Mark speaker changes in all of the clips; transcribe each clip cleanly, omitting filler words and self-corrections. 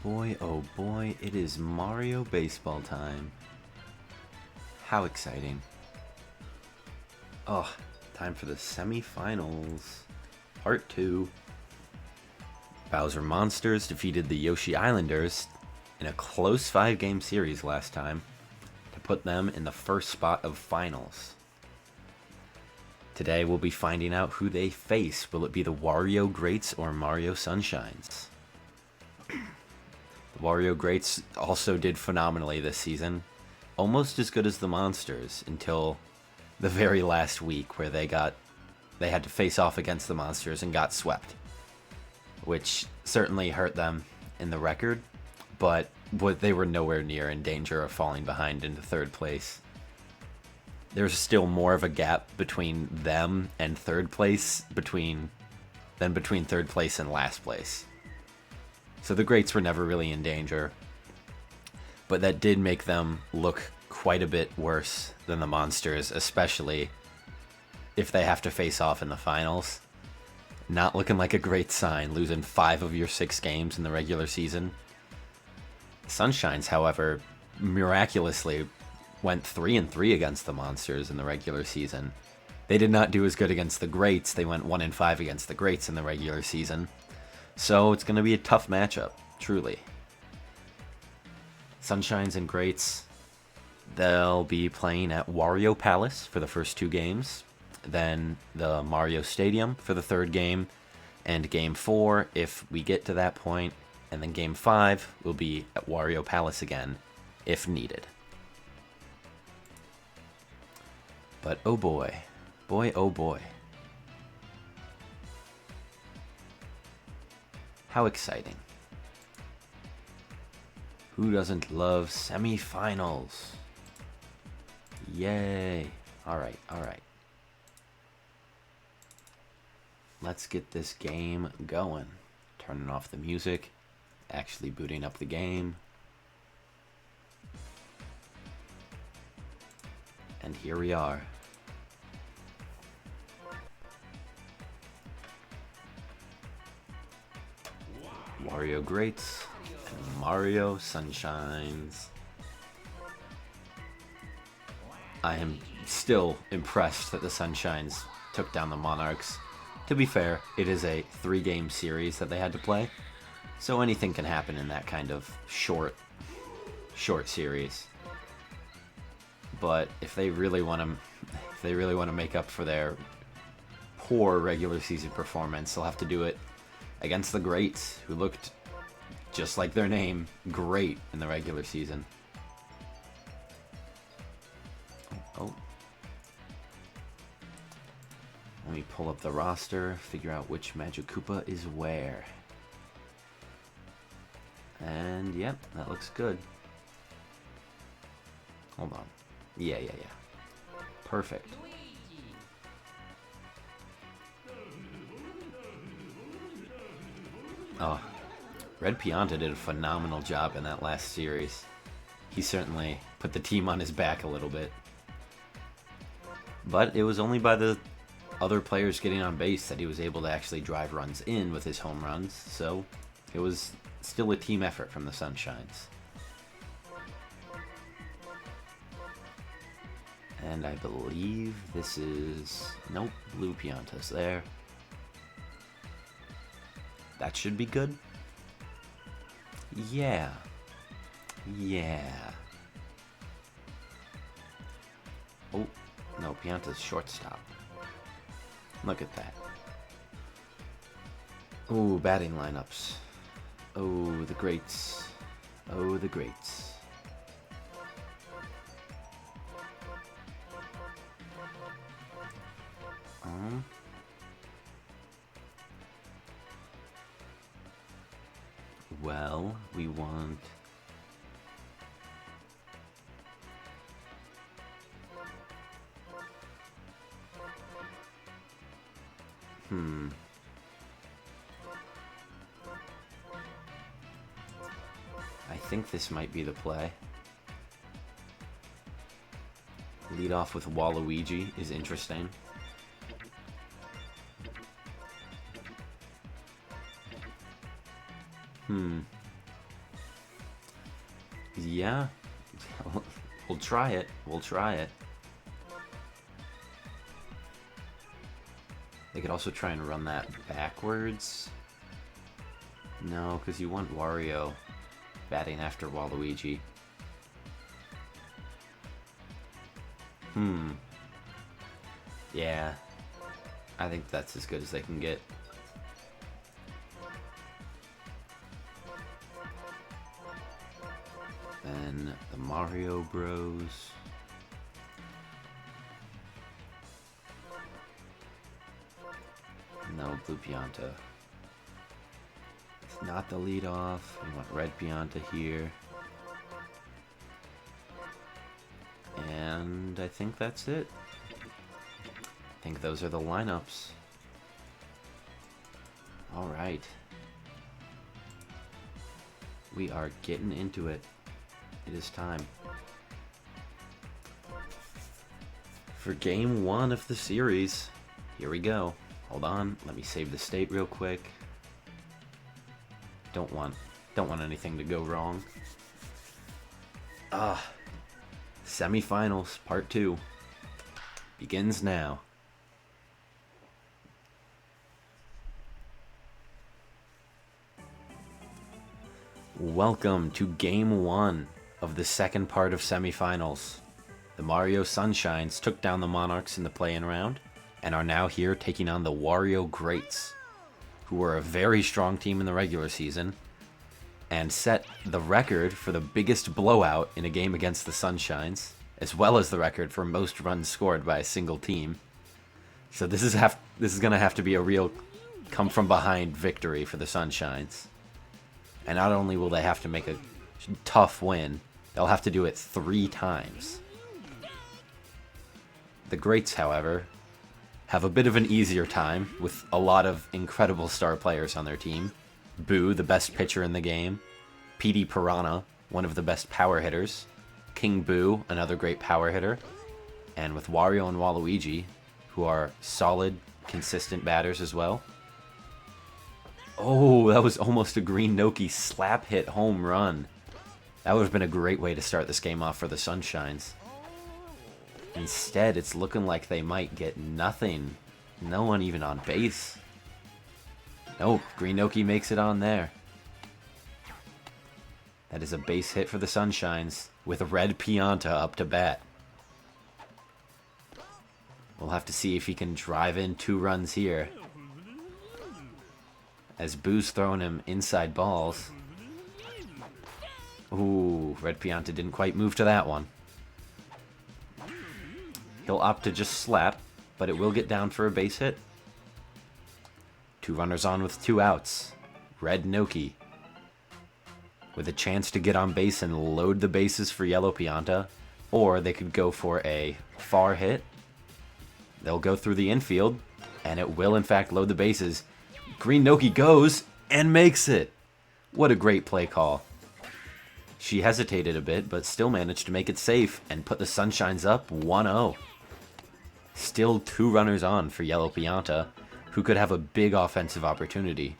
Speaker 1: Oh boy, it is Mario baseball time. How exciting. Oh, time for the semifinals. Part 2. Bowser Monsters defeated the Yoshi Islanders in a close 5-game series last time to put them in the first spot of finals. Today we'll be finding out who they face. Will it be the Wario Greats or Mario Sunshines? The Wario Greats also did phenomenally this season. Almost as good as the Monsters until the very last week where they had to face off against the Monsters and got swept. Which certainly hurt them in the record, but they were nowhere near in danger of falling behind into third place. There's still more of a gap between them and third place than between third place and last place. So the Greats were never really in danger, but that did make them look quite a bit worse than the Monsters, especially if they have to face off in the finals. Not looking like a great sign, losing 5 of your 6 games in the regular season. Sunshines, however, miraculously went 3-3 against the Monsters in the regular season. They did not do as good against the Greats. They went 1-5 against the Greats in the regular season. So it's going to be a tough matchup, truly. Sunshines and Greats, they'll be playing at Wario Palace for the first 2 games. Then the Mario Stadium for the 3rd game, and Game 4 if we get to that point, and then Game 5 will be at Wario Palace again if needed. But oh boy, oh boy. How exciting. Who doesn't love semifinals? Yay. Alright. Let's get this game going. Turning off the music, actually booting up the game. And here we are. Wario Greats and Mario Sunshines. I am still impressed that the Sunshines took down the Monarchs. To be fair, it is a 3-game series that they had to play, so anything can happen in that kind of short series. But if they really want to make up for their poor regular season performance, they'll have to do it against the Greats, who looked just like their name, great in the regular season. Oh. Let me pull up the roster, figure out which Magic Koopa is where. And yep, that looks good. Hold on. Yeah. Perfect. Oh, Red Pianta did a phenomenal job in that last series. He certainly put the team on his back a little bit. But it was only by the other players getting on base that he was able to actually drive runs in with his home runs, so it was still a team effort from the Sunshines. And I believe this is... Nope, Blue Pianta's there. That should be good. Yeah. Oh, no, Pianta's shortstop. Look at that. Oh, batting lineups. Oh, the Greats. Well, we want... I think this might be the play. Lead off with Waluigi is interesting. Yeah. We'll try it. We'll try it. They could also try and run that backwards. No, because you want Wario batting after Waluigi. Yeah. I think that's as good as they can get. Then the Mario Bros. No, Blue Pianta. It's not the lead off. We want Red Pianta here. And I think that's it. I think those are the lineups. Alright. We are getting into it. It is time. For game 1 of the series. Here we go. Hold on, let me save the state real quick. Don't want anything to go wrong. Semifinals, part 2. Begins now. Welcome to game 1 of the second part of semifinals. The Mario Sunshines took down the Monarchs in the play-in round, and are now here taking on the Wario Greats, who were a very strong team in the regular season, and set the record for the biggest blowout in a game against the Sunshines, as well as the record for most runs scored by a single team. So this is going to have to be a real come-from-behind victory for the Sunshines. And not only will they have to make a tough win, they'll have to do it 3 times. The Greats, however, have a bit of an easier time with a lot of incredible star players on their team. Boo, the best pitcher in the game. PD Piranha, one of the best power hitters. King Boo, another great power hitter. And with Wario and Waluigi, who are solid, consistent batters as well. Oh, that was almost a Green Noki slap hit home run. That would have been a great way to start this game off for the Sunshines. Instead, it's looking like they might get nothing. No one even on base. Nope, Green Noki makes it on there. That is a base hit for the Sunshines, with Red Pianta up to bat. We'll have to see if he can drive in 2 runs here, as Boo's throwing him inside balls. Ooh, Red Pianta didn't quite move to that one. He'll opt to just slap, but it will get down for a base hit. 2 runners on with 2 outs. Red Noki with a chance to get on base and load the bases for Yellow Pianta, or they could go for a far hit. They'll go through the infield, and it will in fact load the bases. Green Noki goes and makes it. What a great play call. She hesitated a bit, but still managed to make it safe and put the Sunshines up 1-0. Still 2 runners on for Yellow Pianta, who could have a big offensive opportunity.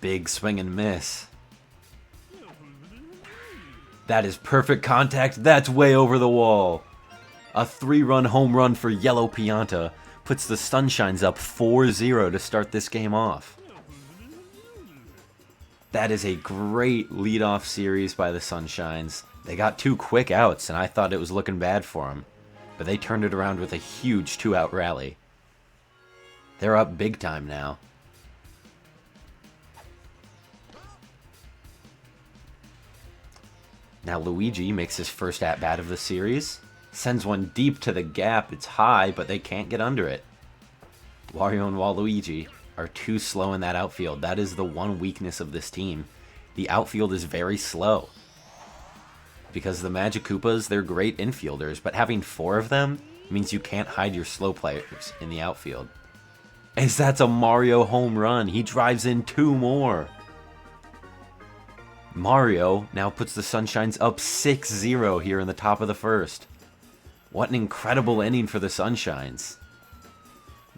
Speaker 1: Big swing and miss. That is perfect contact. That's way over the wall. A 3-run home run for Yellow Pianta puts the Sunshines up 4-0 to start this game off. That is a great leadoff series by the Sunshines. They got 2 quick outs, and I thought it was looking bad for them. But they turned it around with a huge 2-out rally. They're up big time now. Now Luigi makes his first at-bat of the series. Sends one deep to the gap. It's high, but they can't get under it. Wario and Waluigi are too slow in that outfield. That is the one weakness of this team. The outfield is very slow. Because the Magic Koopas, they're great infielders, but having 4 of them means you can't hide your slow players in the outfield. As that's a Mario home run. He drives in 2 more. Mario now puts the Sunshines up 6-0 here in the top of the first. What an incredible inning for the Sunshines.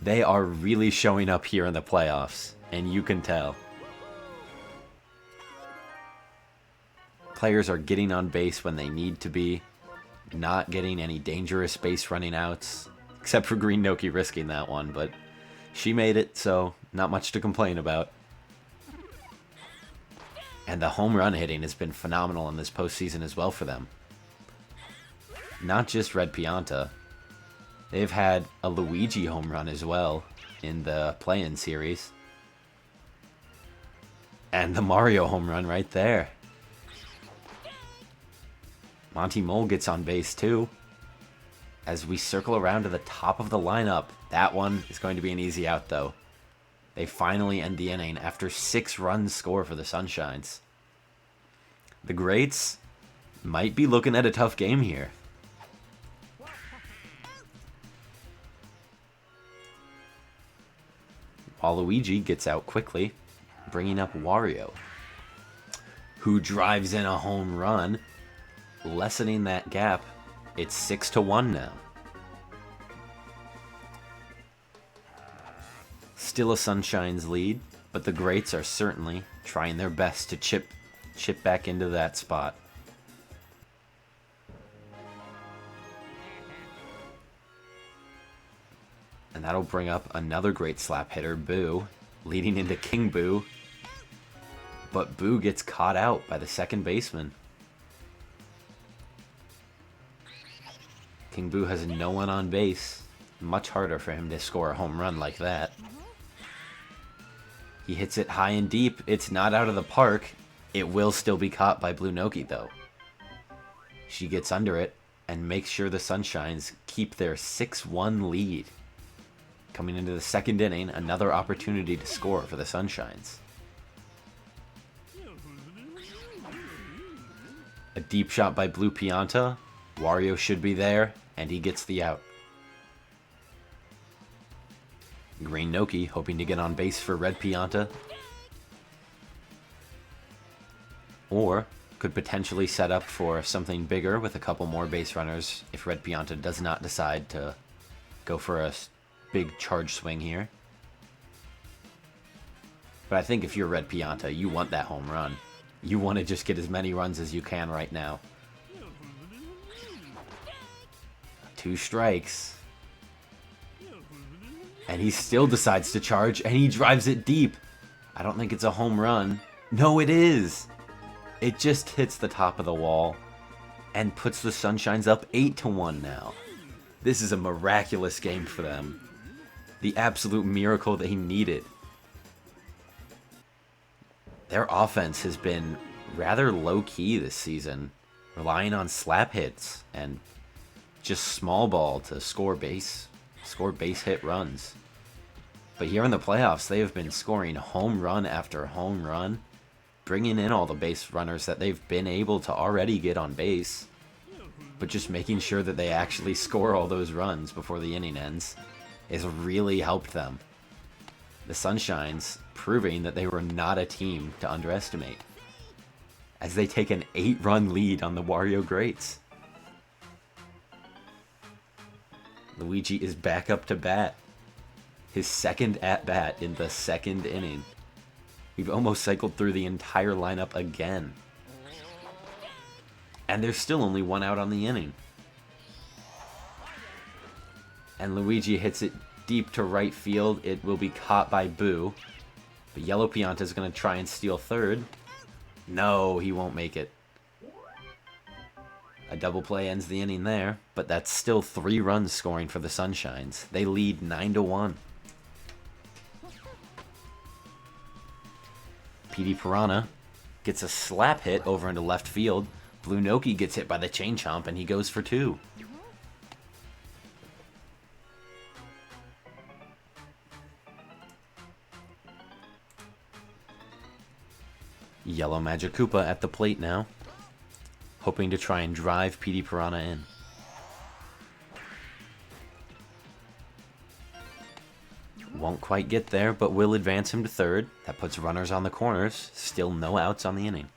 Speaker 1: They are really showing up here in the playoffs, and you can tell. Players are getting on base when they need to be, not getting any dangerous base running outs, except for Green Noki risking that one, but she made it, so not much to complain about. And the home run hitting has been phenomenal in this postseason as well for them. Not just Red Pianta. They've had a Luigi home run as well in the play-in series. And the Mario home run right there. Monty Mole gets on base too. As we circle around to the top of the lineup. That one is going to be an easy out though. They finally end the inning after 6 runs score for the Sunshines. The Greats might be looking at a tough game here. Waluigi gets out quickly, bringing up Wario, who drives in a home run, lessening that gap. It's 6-1 now. Still a Sunshine's lead, but the Greats are certainly trying their best to chip back into that spot. And that'll bring up another great slap hitter, Boo, leading into King Boo. But Boo gets caught out by the second baseman. King Boo has no one on base. Much harder for him to score a home run like that. He hits it high and deep. It's not out of the park. It will still be caught by Blue Noki, though. She gets under it and makes sure the Sunshines keep their 6-1 lead. Coming into the second inning, another opportunity to score for the Sunshines. A deep shot by Blue Pianta. Wario should be there, and he gets the out. Green Noki hoping to get on base for Red Pianta. Or could potentially set up for something bigger with a couple more base runners if Red Pianta does not decide to go for a big charge swing here. But I think if you're Red Pianta, you want that home run. You want to just get as many runs as you can right now. 2 strikes. And he still decides to charge, and he drives it deep. I don't think it's a home run. No, it is. It just hits the top of the wall and puts the Sunshines up 8-1 now. This is a miraculous game for them. The absolute miracle they needed. Their offense has been rather low-key this season, relying on slap hits and just small ball to score base hit runs. But here in the playoffs, they have been scoring home run after home run, bringing in all the base runners that they've been able to already get on base, but just making sure that they actually score all those runs before the inning ends has really helped them. The Sunshines proving that they were not a team to underestimate, as they take an 8-run lead on the Wario Greats. Luigi is back up to bat. His second at-bat in the second inning. We've almost cycled through the entire lineup again. And there's still only 1 out on the inning. And Luigi hits it deep to right field. It will be caught by Boo. But Yellow Pianta is going to try and steal third. No, he won't make it. A double play ends the inning there, but that's still 3 runs scoring for the Sunshines. They lead 9-1. PD Piranha gets a slap hit over into left field. Blue Noki gets hit by the chain chomp and he goes for 2. Yellow Magic Koopa at the plate now, hoping to try and drive PD Piranha in. Won't quite get there, but will advance him to third. That puts runners on the corners. Still no outs on the inning.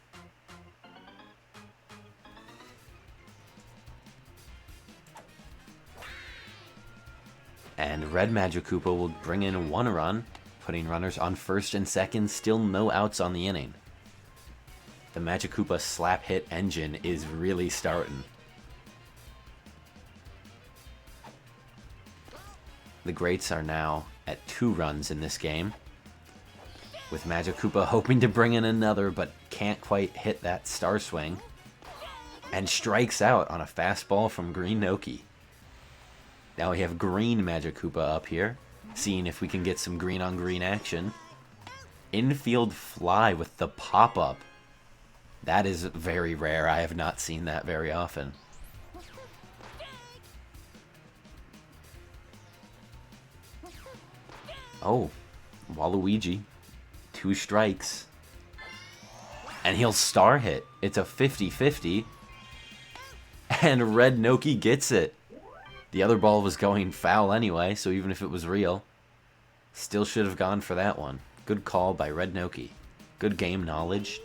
Speaker 1: And Red Magic Koopa will bring in 1 run, putting runners on first and second. Still no outs on the inning. The Magikoopa slap hit engine is really starting. The Greats are now at 2 runs in this game, with Magikoopa hoping to bring in another, but can't quite hit that star swing, and strikes out on a fastball from Green Noki. Now we have Green Magikoopa up here, seeing if we can get some green on green action. Infield fly with the pop-up. That is very rare. I have not seen that very often. Oh, Waluigi. 2 strikes. And he'll star hit. It's a 50-50. And Red Noki gets it. The other ball was going foul anyway, so even if it was real, still should have gone for that one. Good call by Red Noki. Good game knowledge.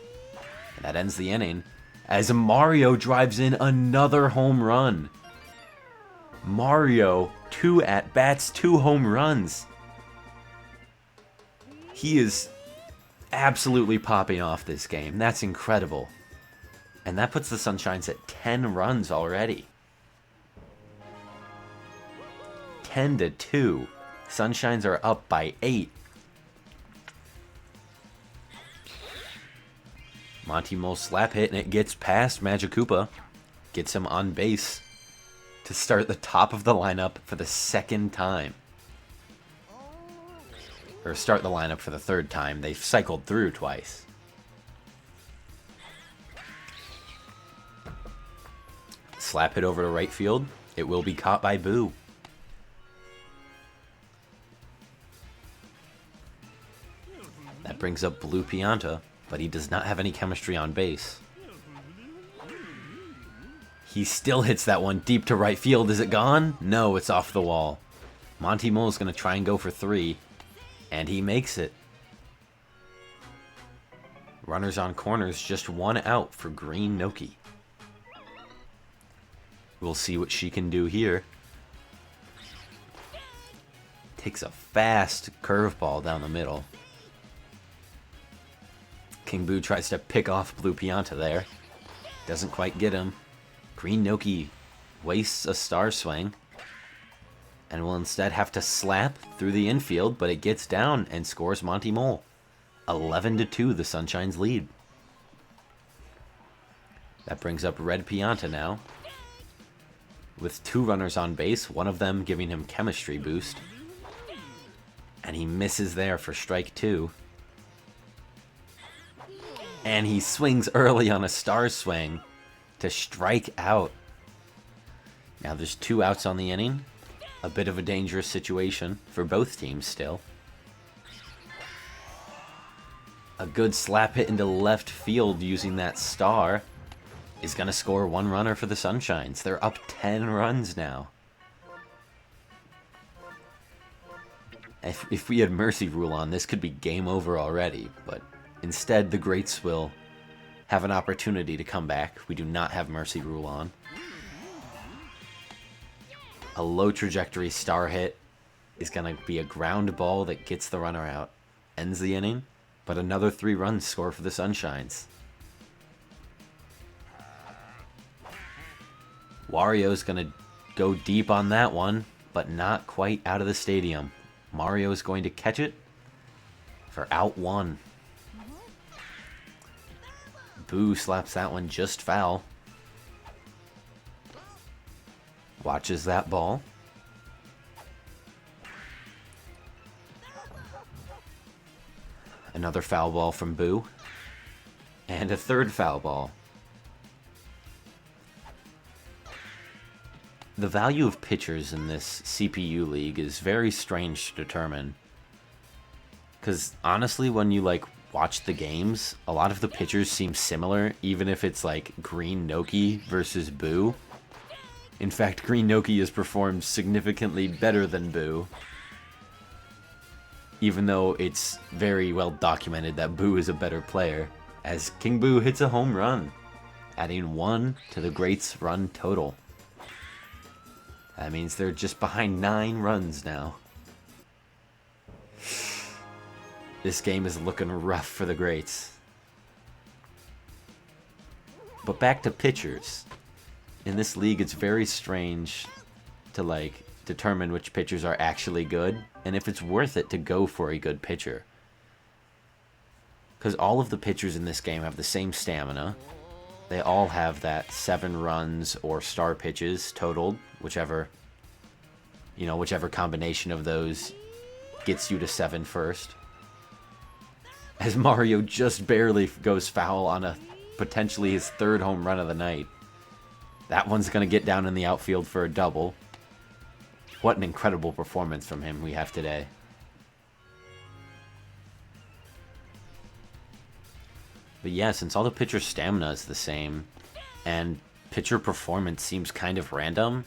Speaker 1: And that ends the inning as Mario drives in another home run. Mario, 2 at-bats, 2 home runs. He is absolutely popping off this game. That's incredible. And that puts the Sunshines at 10 runs already. 10-2. Sunshines are up by 8. Monty Mole slap hit, and it gets past Magikoopa. Gets him on base to start the top of the lineup for the 2nd time. Or start the lineup for the 3rd time. They've cycled through twice. Slap hit over to right field. It will be caught by Boo. That brings up Blue Pianta, but he does not have any chemistry on base. He still hits that one deep to right field. Is it gone? No, it's off the wall. Monty Mole is going to try and go for 3, and he makes it. Runners on corners, just 1 out for Green Noki. We'll see what she can do here. Takes a fast curveball down the middle. King Boo tries to pick off Blue Pianta there. Doesn't quite get him. Green Noki wastes a star swing and will instead have to slap through the infield, but it gets down and scores Monty Mole. 11-2, the Sunshines lead. That brings up Red Pianta now, with 2 runners on base, one of them giving him chemistry boost. And he misses there for strike 2. And he swings early on a star swing to strike out. Now there's 2 outs on the inning. A bit of a dangerous situation for both teams still. A good slap hit into left field using that star is going to score 1 runner for the Sunshines. They're up 10 runs now. If we had Mercy Rule on, this could be game over already, but instead the Greats will have an opportunity to come back. We do not have Mercy Rule on. A low trajectory star hit is going to be a ground ball that gets the runner out. Ends the inning, but another 3 runs score for the Sunshines. Wario's going to go deep on that one, but not quite out of the stadium. Mario is going to catch it for out 1. Boo slaps that one just foul. Watches that ball. Another foul ball from Boo. And a 3rd foul ball. The value of pitchers in this CPU league is very strange to determine. Because honestly, when you watch the games, a lot of the pitchers seem similar, even if it's Green Noki versus Boo. In fact, Green Noki has performed significantly better than Boo, even though it's very well documented that Boo is a better player, as King Boo hits a home run, adding 1 to the Greats' run total. That means they're just behind 9 runs now. This game is looking rough for the Greats. But back to pitchers. In this league, it's very strange to, like, determine which pitchers are actually good and if it's worth it to go for a good pitcher. Because all of the pitchers in this game have the same stamina. They all have that 7 runs or star pitches totaled, whichever combination of those gets you to 7 first. As Mario just barely goes foul on a potentially his 3rd home run of the night. That one's going to get down in the outfield for a double. What an incredible performance from him we have today. But yeah, since all the pitcher stamina is the same, and pitcher performance seems kind of random,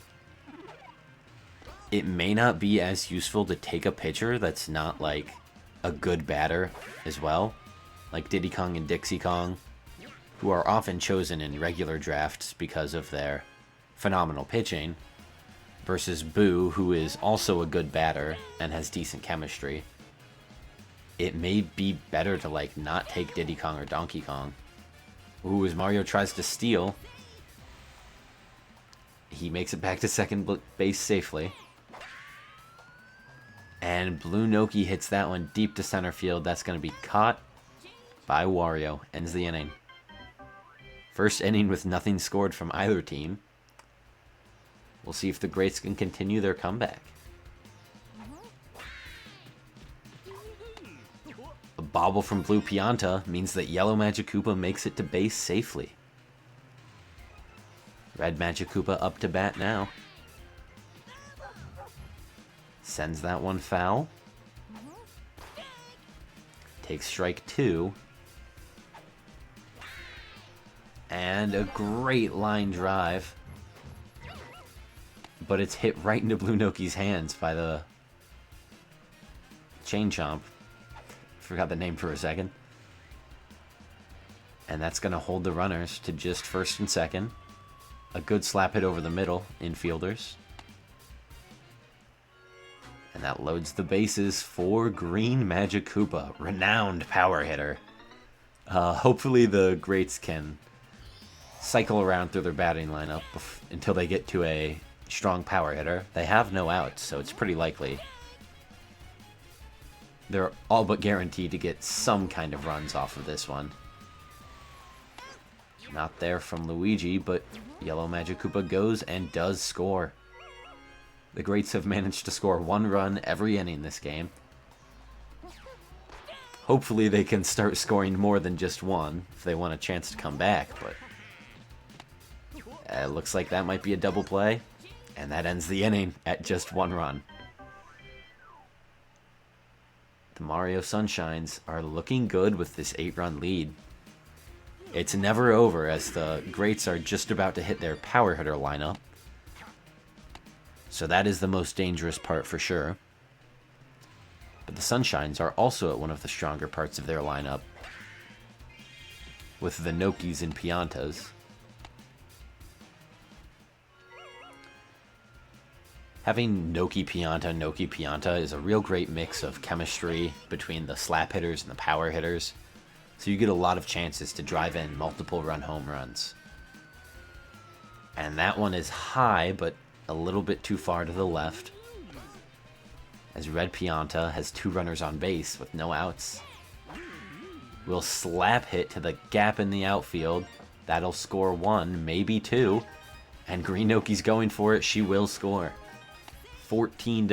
Speaker 1: it may not be as useful to take a pitcher that's not, like, a good batter as well. Like Diddy Kong and Dixie Kong, who are often chosen in regular drafts because of their phenomenal pitching, versus Boo, who is also a good batter and has decent chemistry. It may be better to, like, not take Diddy Kong or Donkey Kong. Ooh, as Mario tries to steal, he makes it back to second base safely. And Blue Noki hits that one deep to center field. That's going to be caught by Wario. Ends the inning. First inning with nothing scored from either team. We'll see if the Greats can continue their comeback. A bobble from Blue Pianta means that Yellow Magikoopa makes it to base safely. Red Magikoopa up to bat now. Sends that one foul. Takes strike 2. And a great line drive. But it's hit right into Blue Noki's hands by the Chain Chomp. Forgot the name for a second. And that's going to hold the runners to just first and second. A good slap hit over the middle, infielders. And that loads the bases for Green Magikoopa, renowned power hitter. Hopefully the Greats can cycle around through their batting lineup until they get to a strong power hitter. They have no outs, so it's pretty likely they're all but guaranteed to get some kind of runs off of this one. Not there from Luigi, but Yellow Magikoopa goes and does score. The Greats have managed to score 1 run every inning this game. Hopefully they can start scoring more than just 1 if they want a chance to come back, but it looks like that might be a double play, and that ends the inning at just 1 run. The Mario Sunshines are looking good with this 8-run lead. It's never over as the Greats are just about to hit their power hitter lineup. So that is the most dangerous part for sure. But the Sunshines are also at one of the stronger parts of their lineup, with the Nokis and Piantas. Having Noki Pianta is a real great mix of chemistry between the slap hitters and the power hitters, so you get a lot of chances to drive in multiple run home runs. And that one is high, but a little bit too far to the left, as Red Pianta has 2 runners on base with no outs. Will slap hit to the gap in the outfield. That'll score 1, maybe 2, and Green Noki's going for it. She will score. 14-4.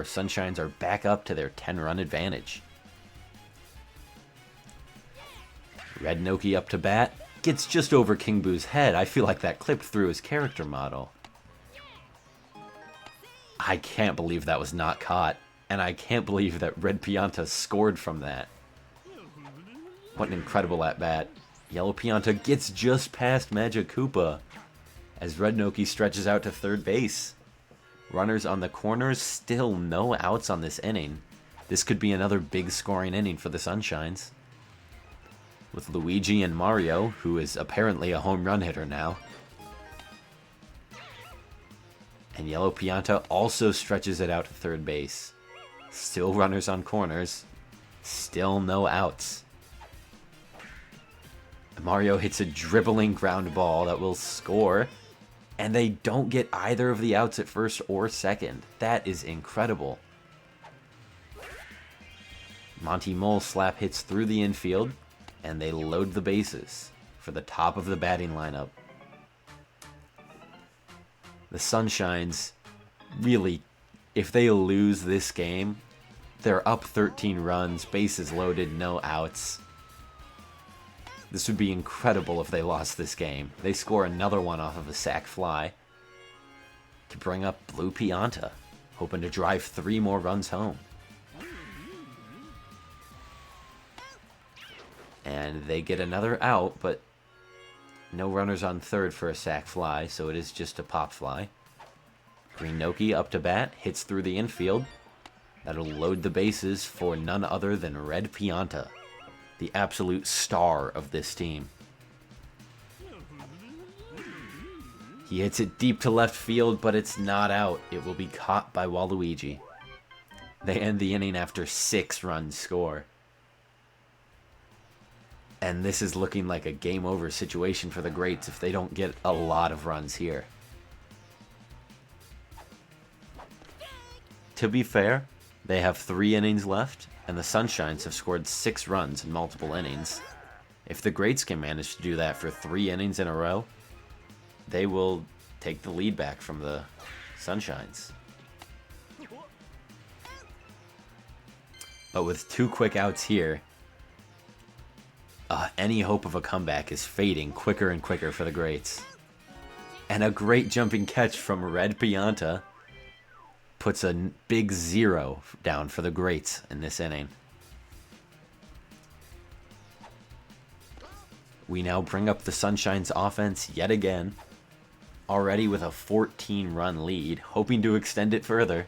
Speaker 1: Sunshines are back up to their 10-run advantage. Red Noki up to bat. Gets just over King Boo's head. I feel like that clipped through his character model. I can't believe that was not caught. And I can't believe that Red Pianta scored from that. What an incredible at-bat. Yellow Pianta gets just past Magikoopa as Red Noki stretches out to third base. Runners on the corners, still no outs on this inning. This could be another big scoring inning for the Sunshines, with Luigi and Mario, who is apparently a home run hitter now. And Yellow Pianta also stretches it out to third base. Still runners on corners. Still no outs. Mario hits a dribbling ground ball that will score, and they don't get either of the outs at first or second. That is incredible. Monty Mole slap hits through the infield, and they load the bases for the top of the batting lineup. The Sunshines, really, if they lose this game, they're up 13 runs, bases loaded, no outs. This would be incredible if they lost this game. They score another one off of a sac fly to bring up Blue Pianta, hoping to drive 3 more runs home. And they get another out, but no runners on third for a sac fly, so it is just a pop fly. Green Noki up to bat, hits through the infield. That'll load the bases for none other than Red Pianta, the absolute star of this team. He hits it deep to left field, but it's not out. It will be caught by Waluigi. They end the inning after 6 runs score. And this is looking like a game over situation for the Greats if they don't get a lot of runs here. To be fair, they have 3 innings left, and the Sunshines have scored 6 runs in multiple innings. If the Greats can manage to do that for 3 innings in a row, they will take the lead back from the Sunshines. But with 2 quick outs here, any hope of a comeback is fading quicker and quicker for the Greats. And a great jumping catch from Red Pianta puts a big 0 down for the Greats in this inning. We now bring up the Sunshine's offense yet again, already with a 14-run lead, hoping to extend it further,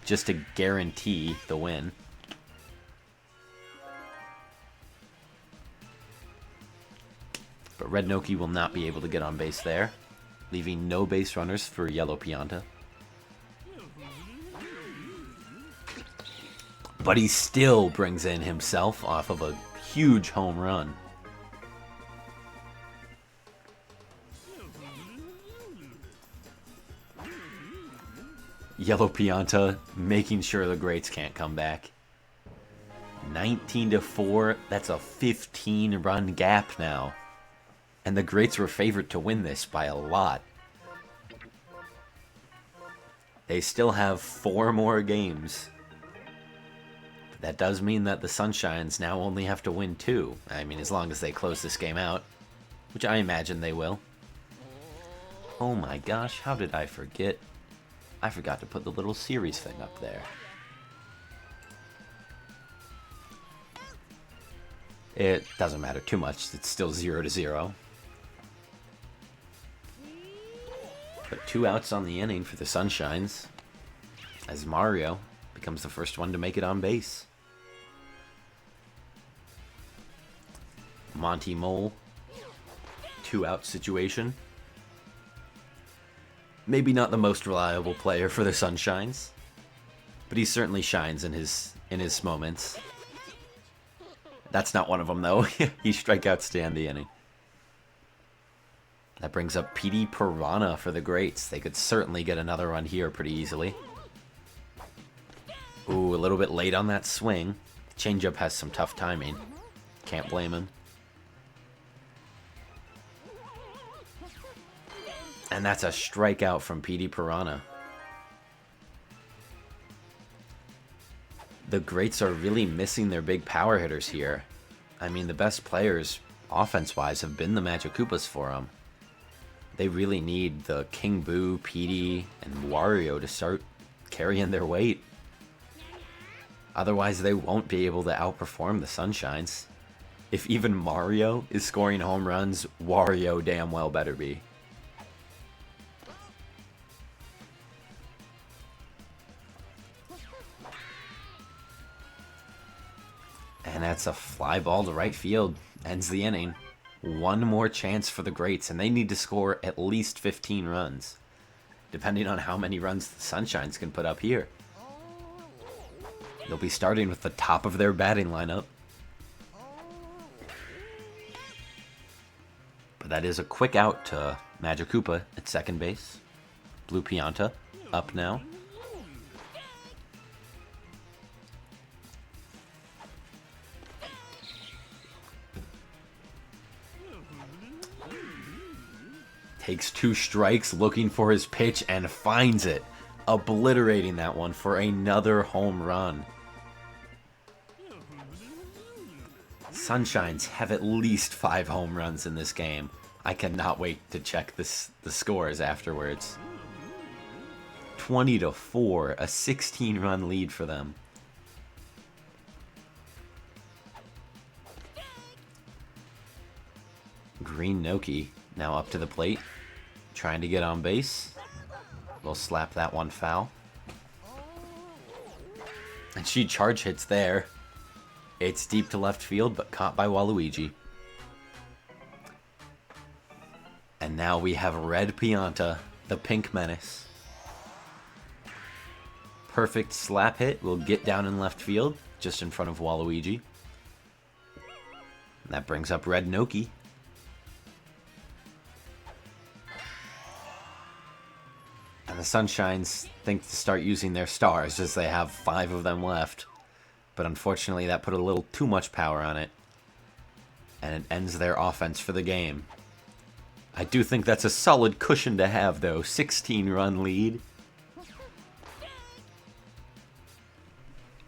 Speaker 1: just to guarantee the win. But Red Noki will not be able to get on base there, leaving no base runners for Yellow Pianta. But he still brings in himself off of a huge home run. Yellow Pianta making sure the Greats can't come back. 19-4, that's a 15-run gap now. And the Greats were favored to win this by a lot. They still have 4 more games. That does mean that the Sunshines now only have to win 2. I mean, as long as they close this game out, which I imagine they will. Oh my gosh, how did I forget? I forgot to put the little series thing up there. It doesn't matter too much. It's still 0-0. But 2 outs on the inning for the Sunshines, as Mario becomes the first one to make it on base. Monty Mole, 2-out situation. Maybe not the most reliable player for the Sunshines, but he certainly shines in his moments. That's not one of them, though. He strikeouts to end the inning. That brings up Petey Piranha for the Greats. They could certainly get another run here pretty easily. Ooh, a little bit late on that swing. Changeup has some tough timing. Can't blame him. And that's a strikeout from Petey Piranha. The Greats are really missing their big power hitters here. I mean, the best players, offense-wise, have been the Magic Koopas for them. They really need the King Boo, Petey, and Wario to start carrying their weight. Otherwise, they won't be able to outperform the Sunshines. If even Mario is scoring home runs, Wario damn well better be. And that's a fly ball to right field. Ends the inning. 1 more chance for the Greats, and they need to score at least 15 runs, depending on how many runs the Sunshines can put up here. They'll be starting with the top of their batting lineup. That is a quick out to Magikoopa at second base. Blue Pianta up now. Takes 2 strikes looking for his pitch and finds it, obliterating that one for another home run. Sunshines have at least 5 home runs in this game. I cannot wait to check the scores afterwards. 20-4, a 16-run lead for them. Green Noki now up to the plate, trying to get on base. We'll slap that one foul. And she charge hits there. It's deep to left field, but caught by Waluigi. And now we have Red Pianta, the Pink Menace. Perfect slap hit will get down in left field, just in front of Waluigi. And that brings up Red Noki. And the Sunshines think to start using their stars, as they have 5 of them left. But unfortunately, that put a little too much power on it. And it ends their offense for the game. I do think that's a solid cushion to have, though. 16-run lead.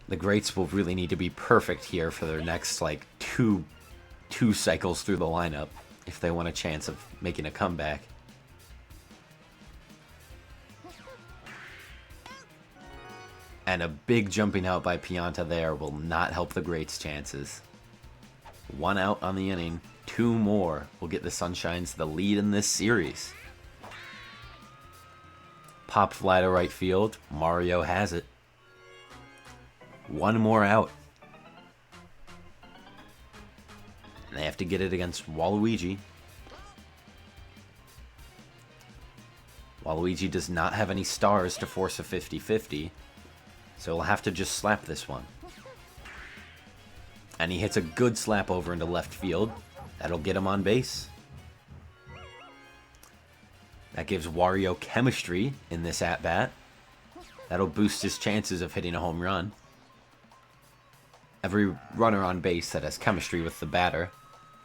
Speaker 1: The Greats will really need to be perfect here for their next, like, two cycles through the lineup if they want a chance of making a comeback. And a big jumping out by Pianta there will not help the Greats' chances. 1 out on the inning. 2 more will get the Sunshines the lead in this series. Pop fly to right field. Mario has it. 1 more out. And they have to get it against Waluigi. Waluigi does not have any stars to force a 50-50. So we'll have to just slap this one. And he hits a good slap over into left field. That'll get him on base. That gives Wario chemistry in this at-bat. That'll boost his chances of hitting a home run. Every runner on base that has chemistry with the batter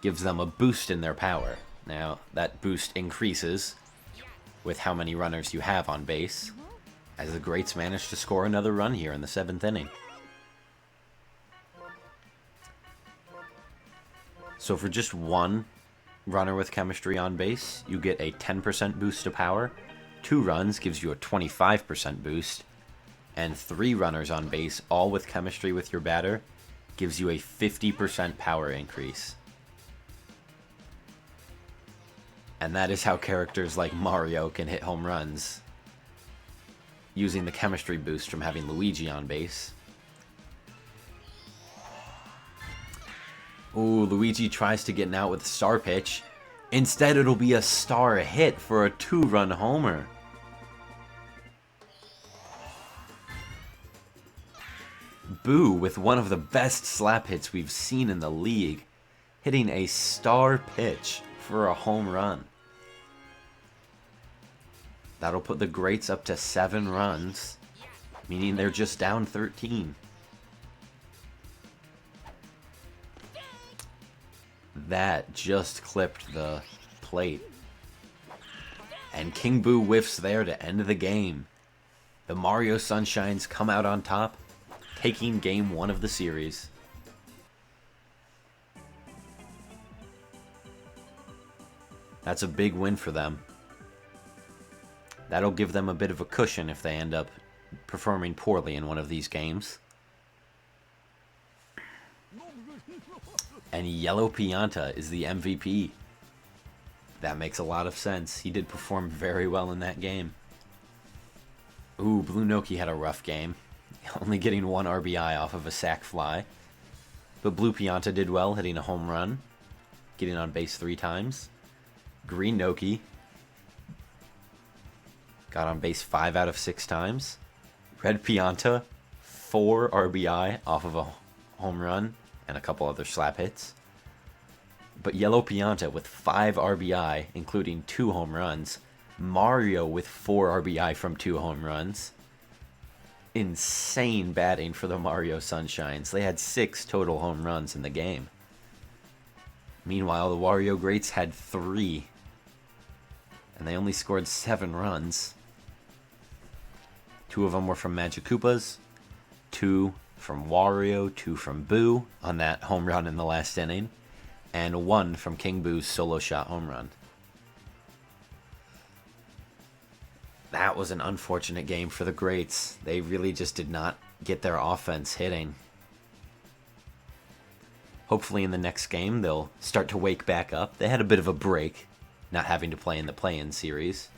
Speaker 1: gives them a boost in their power. Now, that boost increases with how many runners you have on base, as the Greats managed to score another run here in the 7th inning. So for just 1 runner with chemistry on base, you get a 10% boost to power. 2 runs gives you a 25% boost. And 3 runners on base, all with chemistry with your batter, gives you a 50% power increase. And that is how characters like Mario can hit home runs, using the chemistry boost from having Luigi on base. Ooh, Luigi tries to get an out with a star pitch. Instead, it'll be a star hit for a 2-run homer. Boo with one of the best slap hits we've seen in the league, hitting a star pitch for a home run. That'll put the Greats up to 7 runs, meaning they're just down 13. That just clipped the plate. And King Boo whiffs there to end the game. The Mario Sunshines come out on top, taking game 1 of the series. That's a big win for them. That'll give them a bit of a cushion if they end up performing poorly in one of these games. And Yellow Pianta is the MVP. That makes a lot of sense. He did perform very well in that game. Ooh, Blue Noki had a rough game, only getting 1 RBI off of a sac fly. But Blue Pianta did well, hitting a home run, getting on base 3 times. Green Noki got on base 5 out of 6 times. Red Pianta, 4 RBI off of a home run and a couple other slap hits. But Yellow Pianta with 5 RBI, including 2 home runs. Mario with 4 RBI from 2 home runs. Insane batting for the Mario Sunshines. They had 6 total home runs in the game. Meanwhile, the Wario Greats had 3. And they only scored 7 runs. 2 of them were from Magic Koopas. 2 from Wario. 2 from Boo on that home run in the last inning. And 1 from King Boo's solo shot home run. That was an unfortunate game for the Greats. They really just did not get their offense hitting. Hopefully in the next game they'll start to wake back up. They had a bit of a break, not having to play in the play-in series.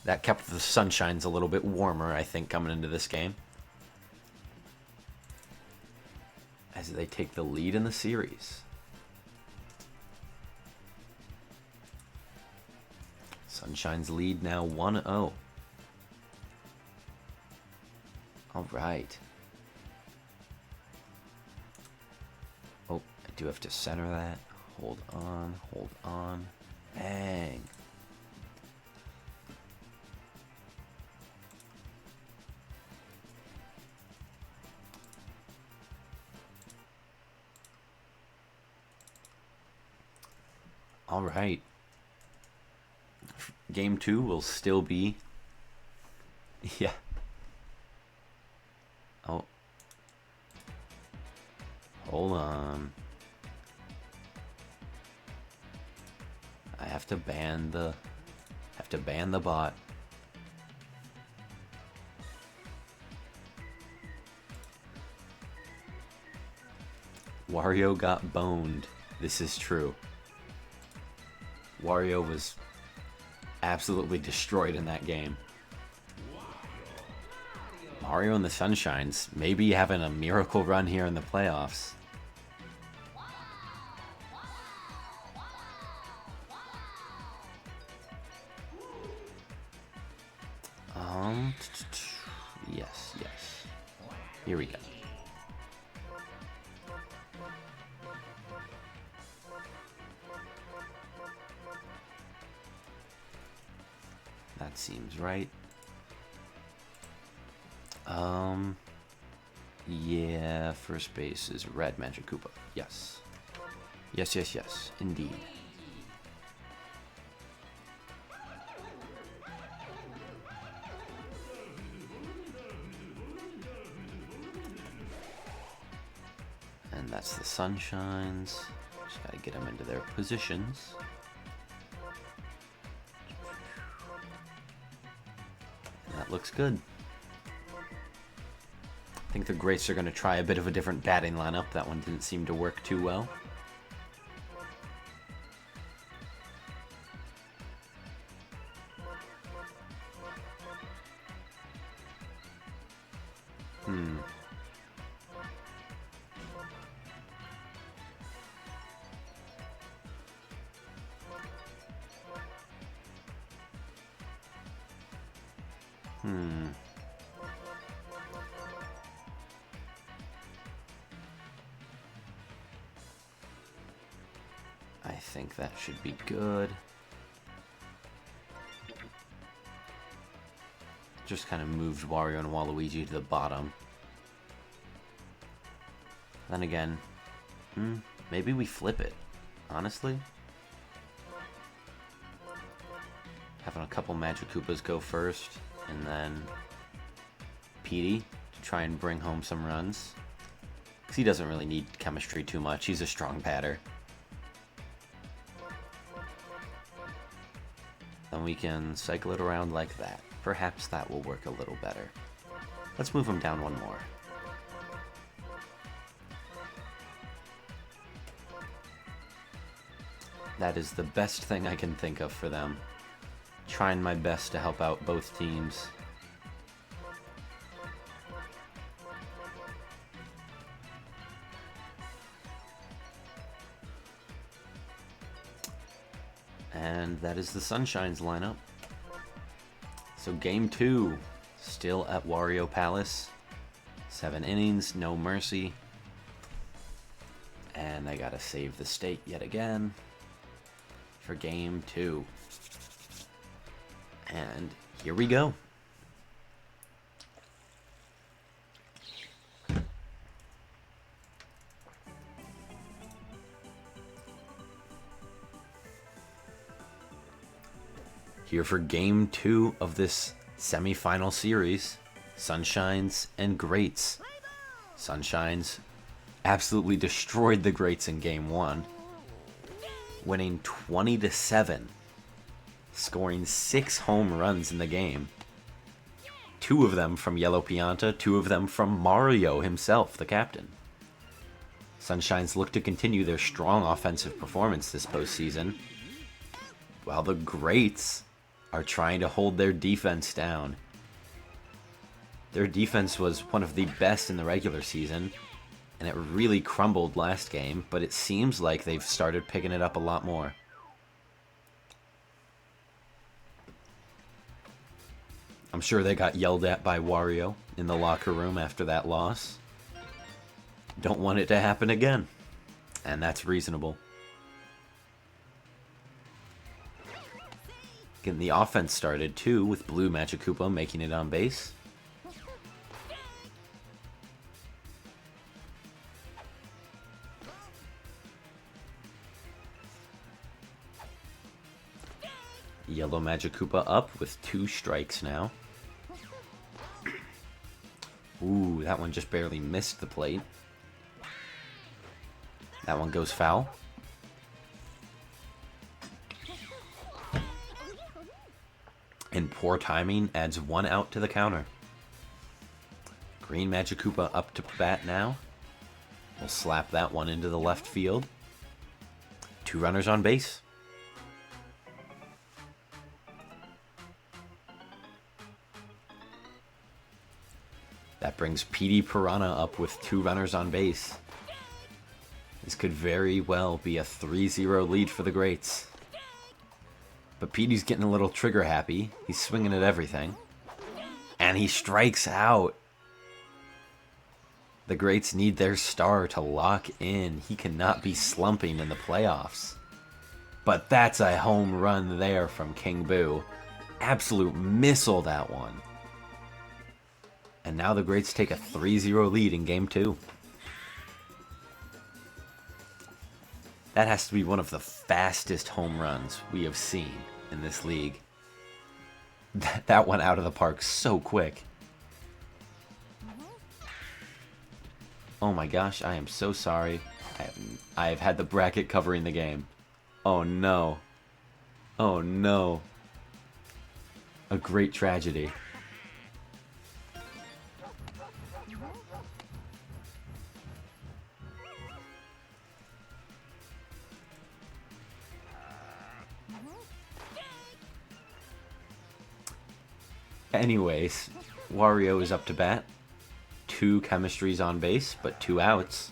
Speaker 1: That kept the Sunshines a little bit warmer, I think, coming into this game. As they take the lead in the series. Sunshine's lead now 1-0. All right. Oh, I do have to center that. Hold on, hold on. Bang. All right. Game 2 will still be... Yeah. Oh. Hold on. I have to ban the... bot. Wario got boned. This is true. Wario was absolutely destroyed in that game. Mario and the Sunshines maybe having a miracle run here in the playoffs. Yes. Here we go. That seems right. Yeah, first base is Red Magic Koopa. Yes. Yes, indeed. And that's the Sunshines. Just gotta get them into their positions. That looks good. I think the Greats are going to try a bit of a different batting lineup. That one didn't seem to work too well. I think that should be good. Just kind of moved Wario and Waluigi to the bottom. Then again, maybe we flip it, honestly. Having a couple Magic Koopas go first, and then Petey to try and bring home some runs. Because he doesn't really need chemistry too much. He's a strong batter. Then we can cycle it around like that. Perhaps that will work a little better. Let's move him down one more. That is the best thing I can think of for them. Trying my best to help out both teams. And that is the Sunshine's lineup. So game 2, still at Wario Palace. 7 innings, no mercy. And And they gotta save the state yet again for game 2. And here we go. Here for game 2 of this semifinal series, Sunshines and Greats. Sunshines absolutely destroyed the Greats in game 1, winning 20-7, scoring 6 home runs in the game. 2 of them from Yellow Pianta, 2 of them from Mario himself, the captain. Sunshines look to continue their strong offensive performance this postseason, while the Greats are trying to hold their defense down. Their defense was one of the best in the regular season, and it really crumbled last game, but it seems like they've started picking it up a lot more. I'm sure they got yelled at by Wario in the locker room after that loss. Don't want it to happen again, and that's reasonable. Getting the offense started too, with Blue Magikarpa making it on base. Yellow Magikarpa up with 2 strikes now. Ooh, that one just barely missed the plate. That one goes foul. And poor timing adds 1 out to the counter. Green Magikarpa up to bat now. We'll slap that one into the left field. 2 runners on base. That brings PD Piranha up with 2 runners on base. This could very well be a 3-0 lead for the Greats. But Petey's getting a little trigger happy. He's swinging at everything. And he strikes out. The Greats need their star to lock in. He cannot be slumping in the playoffs. But that's a home run there from King Boo. Absolute missile, that one. And now the Greats take a 3-0 lead in game 2. That has to be one of the fastest home runs we have seen in this league. That went out of the park so quick. Oh my gosh, I am so sorry. I have had the bracket covering the game. Oh no. Oh no. A great tragedy. Anyways, Wario is up to bat. 2 chemistries on base, but 2 outs.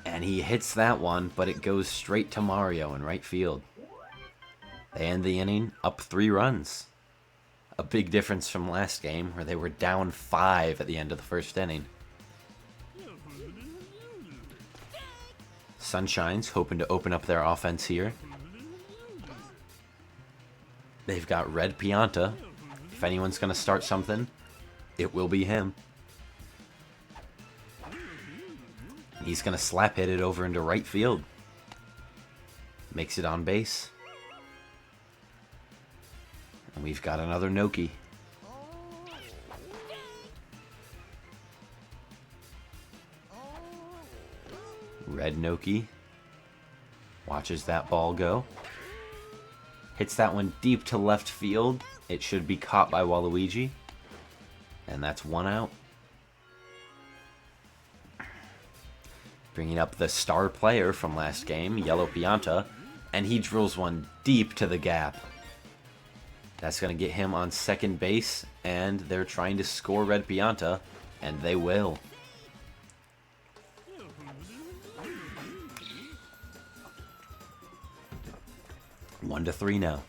Speaker 1: And he hits that one, but it goes straight to Mario in right field. They end the inning up 3 runs. A big difference from last game, where they were down 5 at the end of the first inning. Sunshine's hoping to open up their offense here. They've got Red Pianta. If anyone's going to start something, it will be him. He's going to slap hit it over into right field. Makes it on base. And we've got another Noki. Red Noki watches that ball go. Hits that one deep to left field. It should be caught by Waluigi. And that's 1 out. Bringing up the star player from last game, Yellow Pianta. And he drills one deep to the gap. That's going to get him on second base. And they're trying to score Red Pianta. And they will. One to 3 now.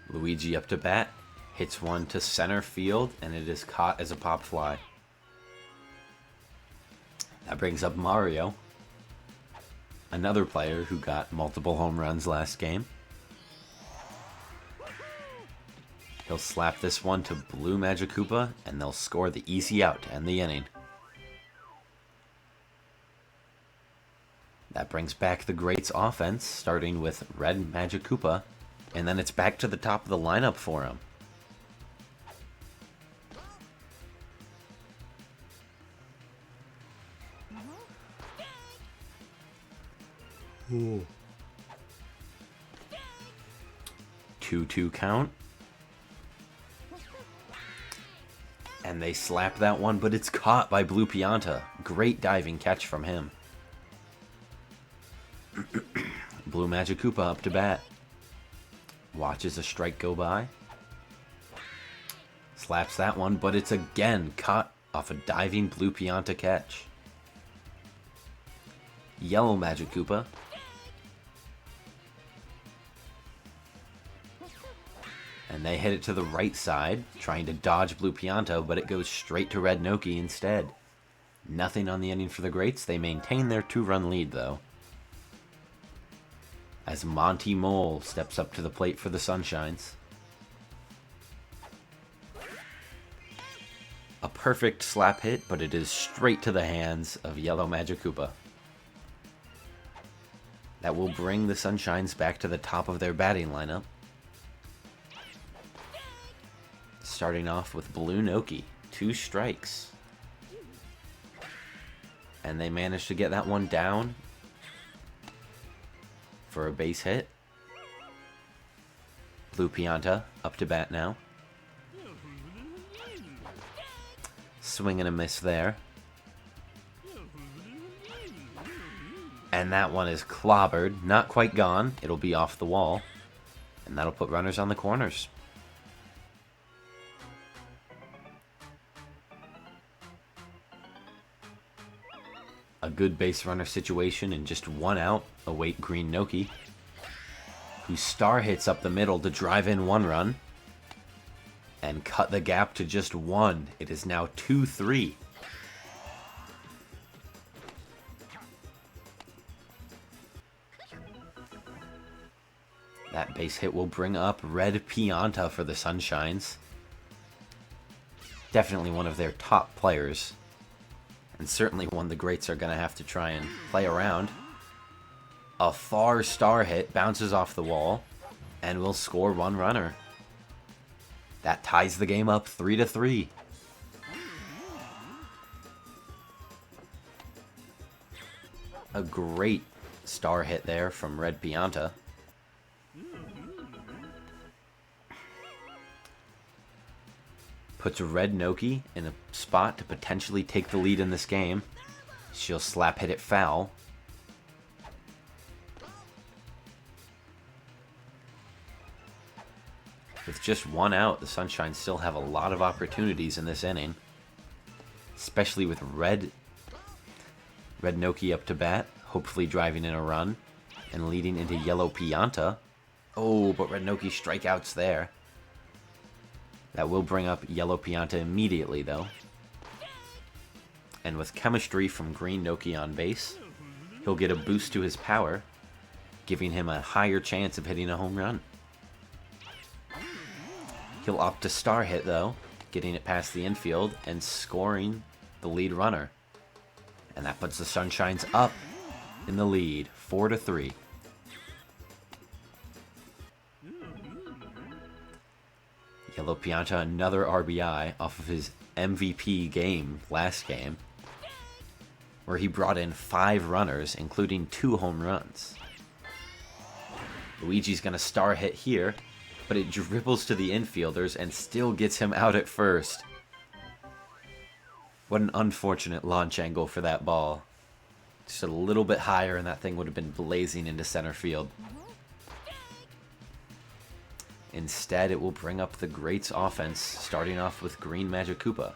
Speaker 1: Luigi up to bat, hits one to center field, and it is caught as a pop fly. That brings up Mario, another player who got multiple home runs last game. He'll slap this one to Blue Magic Koopa, and they'll score the easy out to end the inning. That brings back the Greats offense, starting with Red Magic Koopa, and then it's back to the top of the lineup for him. Ooh. 2-2 count. And they slap that one, but it's caught by Blue Pianta. Great diving catch from him. Blue Magic Koopa up to bat. Watches a strike go by. Slaps that one, but it's again caught off a diving Blue Pianta catch. Yellow Magic Koopa. And they hit it to the right side, trying to dodge Blue Pianta, but it goes straight to Red Noki instead. Nothing on the inning for the Greats. They maintain their 2-run lead, though. As Monty Mole steps up to the plate for the Sunshines. A perfect slap hit, but it is straight to the hands of Yellow Magic Koopa. That will bring the Sunshines back to the top of their batting lineup. Starting off with Blue Noki, 2 strikes. And they managed to get that one down for a base hit. Blue Pianta up to bat now. Swing and a miss there. And that one is clobbered, not quite gone. It'll be off the wall. And that'll put runners on the corners. A good base runner situation and just 1 out await Green Noki, who star hits up the middle to drive in 1 run and cut the gap to just 1. It is now 2-3. That base hit will bring up Red Pianta for the Sunshines. Definitely one of their top players. And certainly one the Greats are going to have to try and play around. A far star hit bounces off the wall and will score 1 runner. That ties the game up 3-3. A great star hit there from Red Pianta. Puts Red Noki in a spot to potentially take the lead in this game. She'll slap hit it foul. With just 1 out, the Sunshine still have a lot of opportunities in this inning. Especially with Red Noki up to bat, hopefully driving in a run, and leading into Yellow Pianta. Oh, but Red Noki strikeouts there. That will bring up Yellow Pianta immediately, though. And with chemistry from Green Noki on base, he'll get a boost to his power, giving him a higher chance of hitting a home run. He'll opt to star hit, though, getting it past the infield and scoring the lead runner. And that puts the Sunshines up in the lead, 4-3. Yellow Pianta, another RBI off of his MVP game last game, where he brought in 5 runners, including 2 home runs. Luigi's going to star hit here, but it dribbles to the infielders and still gets him out at first. What an unfortunate launch angle for that ball. Just a little bit higher and that thing would have been blazing into center field. Instead, it will bring up the Greats offense, starting off with Green Magic Koopa,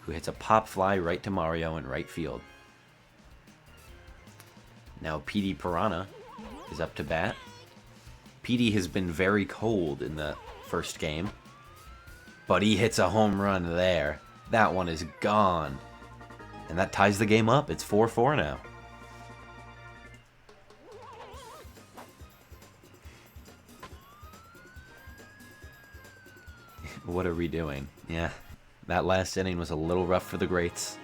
Speaker 1: who hits a pop fly right to Mario in right field. Now PD Piranha is up to bat. PD has been very cold in the first game, but he hits a home run there. That one is gone. And that ties the game up. It's 4-4 now. What are we doing? Yeah, that last inning was a little rough for the Greats.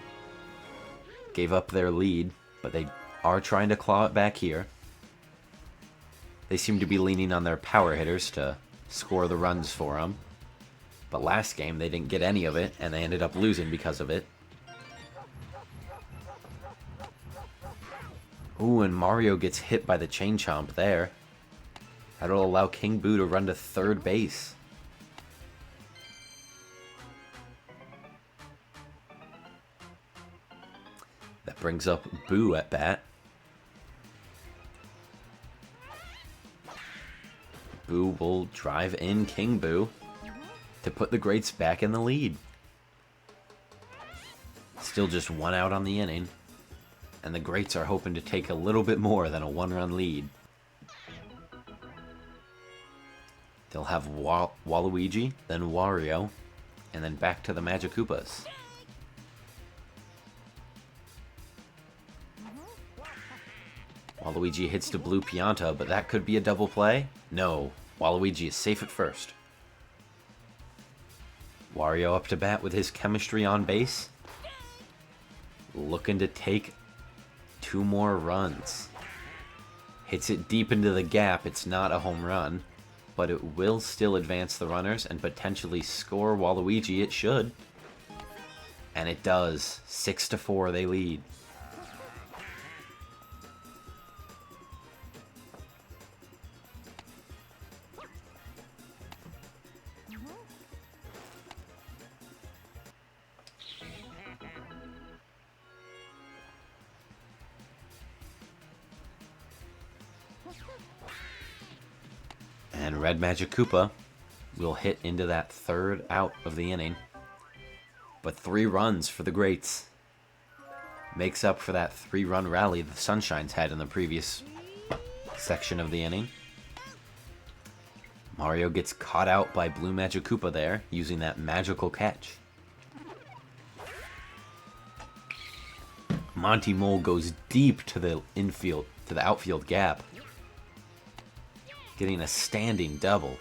Speaker 1: Gave up their lead, but they are trying to claw it back here. They seem to be leaning on their power hitters to score the runs for them. But last game, they didn't get any of it, and they ended up losing because of it. Ooh, and Mario gets hit by the chain chomp there. That'll allow King Boo to run to third base. That brings up Boo at bat. Boo will drive in King Boo to put the Greats back in the lead. Still just one out on the inning. And the Greats are hoping to take a little bit more than a one-run lead. They'll have Waluigi, then Wario, and then back to the Magic Koopas. Waluigi hits to Blue Pianta, but that could be a double play. No, Waluigi is safe at first. Wario up to bat with his chemistry on base. Looking to take 2 more runs. Hits it deep into the gap. It's not a home run, but it will still advance the runners and potentially score Waluigi. It should. And it does. 6-4, they lead. And Red Magic Koopa will hit into that third out of the inning. But 3 runs for the Greats. Makes up for that 3-run rally the Sunshines had in the previous section of the inning. Mario gets caught out by Blue Magic Koopa there, using that magical catch. Monty Mole goes deep to the infield, to the outfield gap, getting a standing double.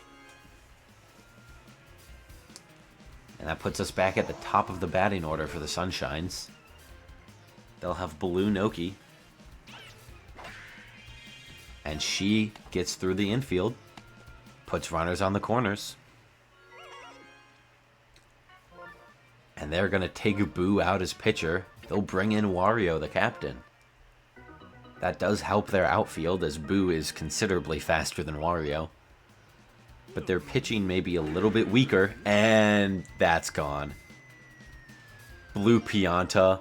Speaker 1: And that puts us back at the top of the batting order for the Sunshines. They'll have Baloo Noki. And she gets through the infield, puts runners on the corners. And they're going to take Boo out as pitcher. They'll bring in Wario, the captain. That does help their outfield, as Boo is considerably faster than Wario. But their pitching may be a little bit weaker, and that's gone. Blue Pianta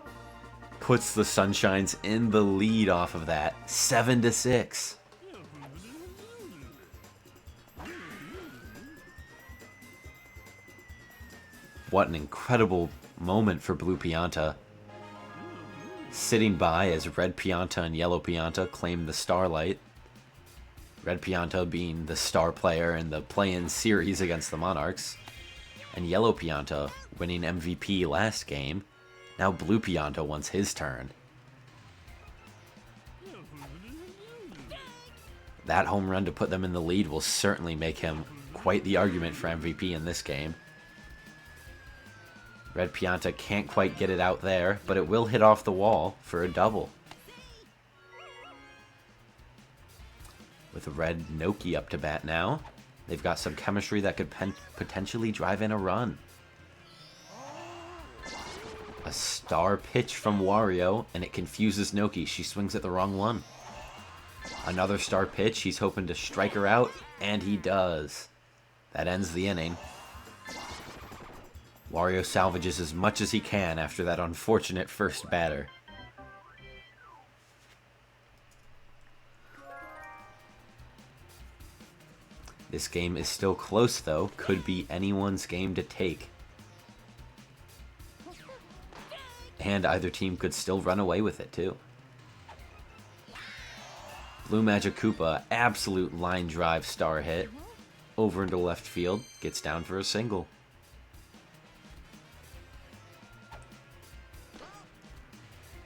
Speaker 1: puts the Sunshines in the lead off of that. 7-6. What an incredible moment for Blue Pianta. Sitting by as Red Pianta and Yellow Pianta claim the Starlight. Red Pianta being the star player in the play-in series against the Monarchs. And Yellow Pianta winning MVP last game. Now Blue Pianta wants his turn. That home run to put them in the lead will certainly make him quite the argument for MVP in this game. Red Pianta can't quite get it out there, but it will hit off the wall for a double. With Red Noki up to bat now, they've got some chemistry that could potentially drive in a run. A star pitch from Wario, and it confuses Noki. She swings at the wrong one. Another star pitch. He's hoping to strike her out, and he does. That ends the inning. Wario salvages as much as he can after that unfortunate first batter. This game is still close, though. Could be anyone's game to take. And either team could still run away with it, too. Blue Magic Koopa, absolute line drive star hit. Over into left field, gets down for a single.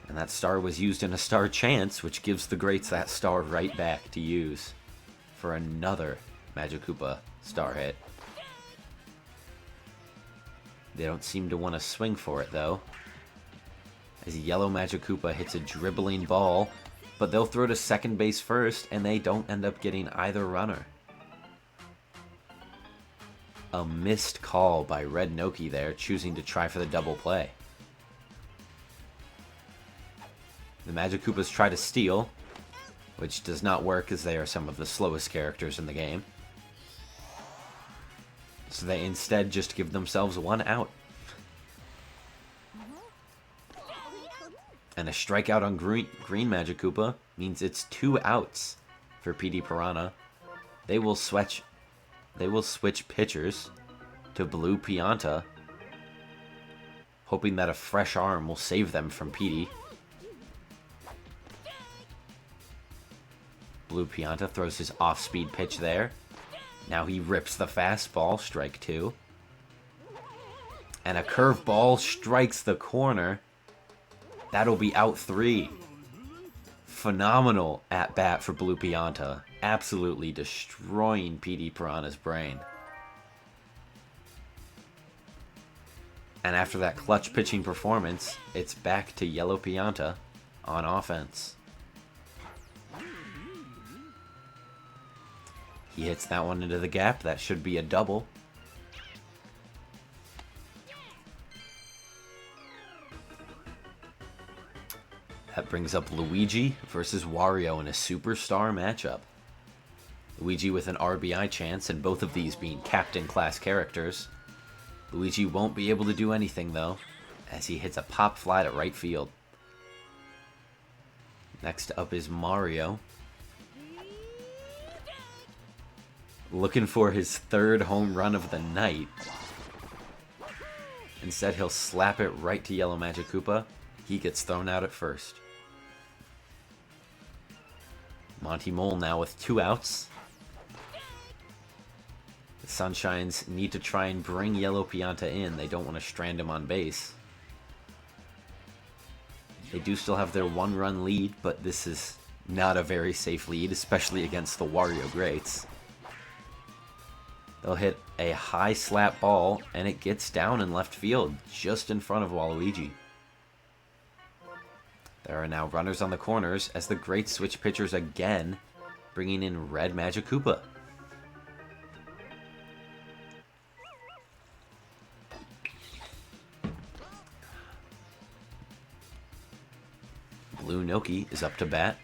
Speaker 1: And that star was used in a star chance, which gives the Greats that star right back to use for another Magic Koopa star hit. They don't seem to want to swing for it, though, as Yellow Magic Koopa hits a dribbling ball, but they'll throw to second base first, and they don't end up getting either runner. A missed call by Red Noki there, choosing to try for the double play. The Magic Koopas try to steal, which does not work as they are some of the slowest characters in the game. So they instead just give themselves one out. And a strikeout on Green Magic Koopa means it's 2 outs for PD Piranha. They will switch pitchers to Blue Pianta, hoping that a fresh arm will save them from PD. Blue Pianta throws his off-speed pitch there. Now he rips the fastball, strike 2. And a curveball strikes the corner. That'll be out 3. Phenomenal at-bat for Blue Pianta. Absolutely destroying PD Piranha's brain. And after that clutch pitching performance, it's back to Yellow Pianta on offense. He hits that one into the gap. That should be a double. That brings up Luigi versus Wario in a superstar matchup. Luigi with an RBI chance, and both of these being captain class characters. Luigi won't be able to do anything though, as he hits a pop fly to right field. Next up is Mario, looking for his 3rd home run of the night. Instead, he'll slap it right to Yellow Magic Koopa. He gets thrown out at first. Monty Mole now with 2 outs. The Sunshines need to try and bring Yellow Pianta in. They don't want to strand him on base. They do still have their 1-run lead, but this is not a very safe lead, especially against the Wario Greats. They'll hit a high slap ball, and it gets down in left field, just in front of Waluigi. There are now runners on the corners as the Greats switch pitchers again, bringing in Red Magic Koopa. Blue Noki is up to bat,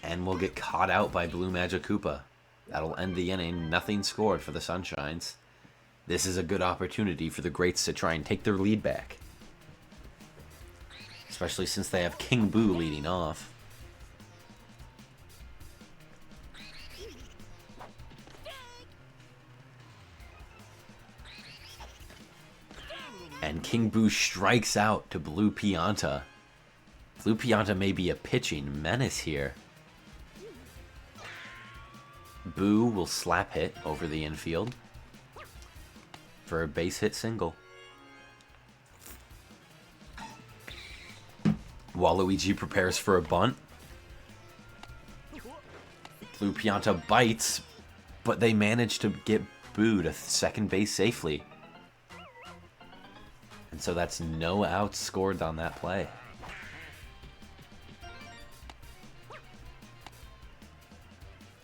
Speaker 1: and will get caught out by Blue Magic Koopa. That'll end the inning, nothing scored for the Sunshines. This is a good opportunity for the Greats to try and take their lead back, especially since they have King Boo leading off. And King Boo strikes out to Blue Pianta. Blue Pianta may be a pitching menace here. Boo will slap hit over the infield for a base hit single. Waluigi prepares for a bunt. Blue Pianta bites, but they manage to get Boo to second base safely. And so that's no outs scored on that play.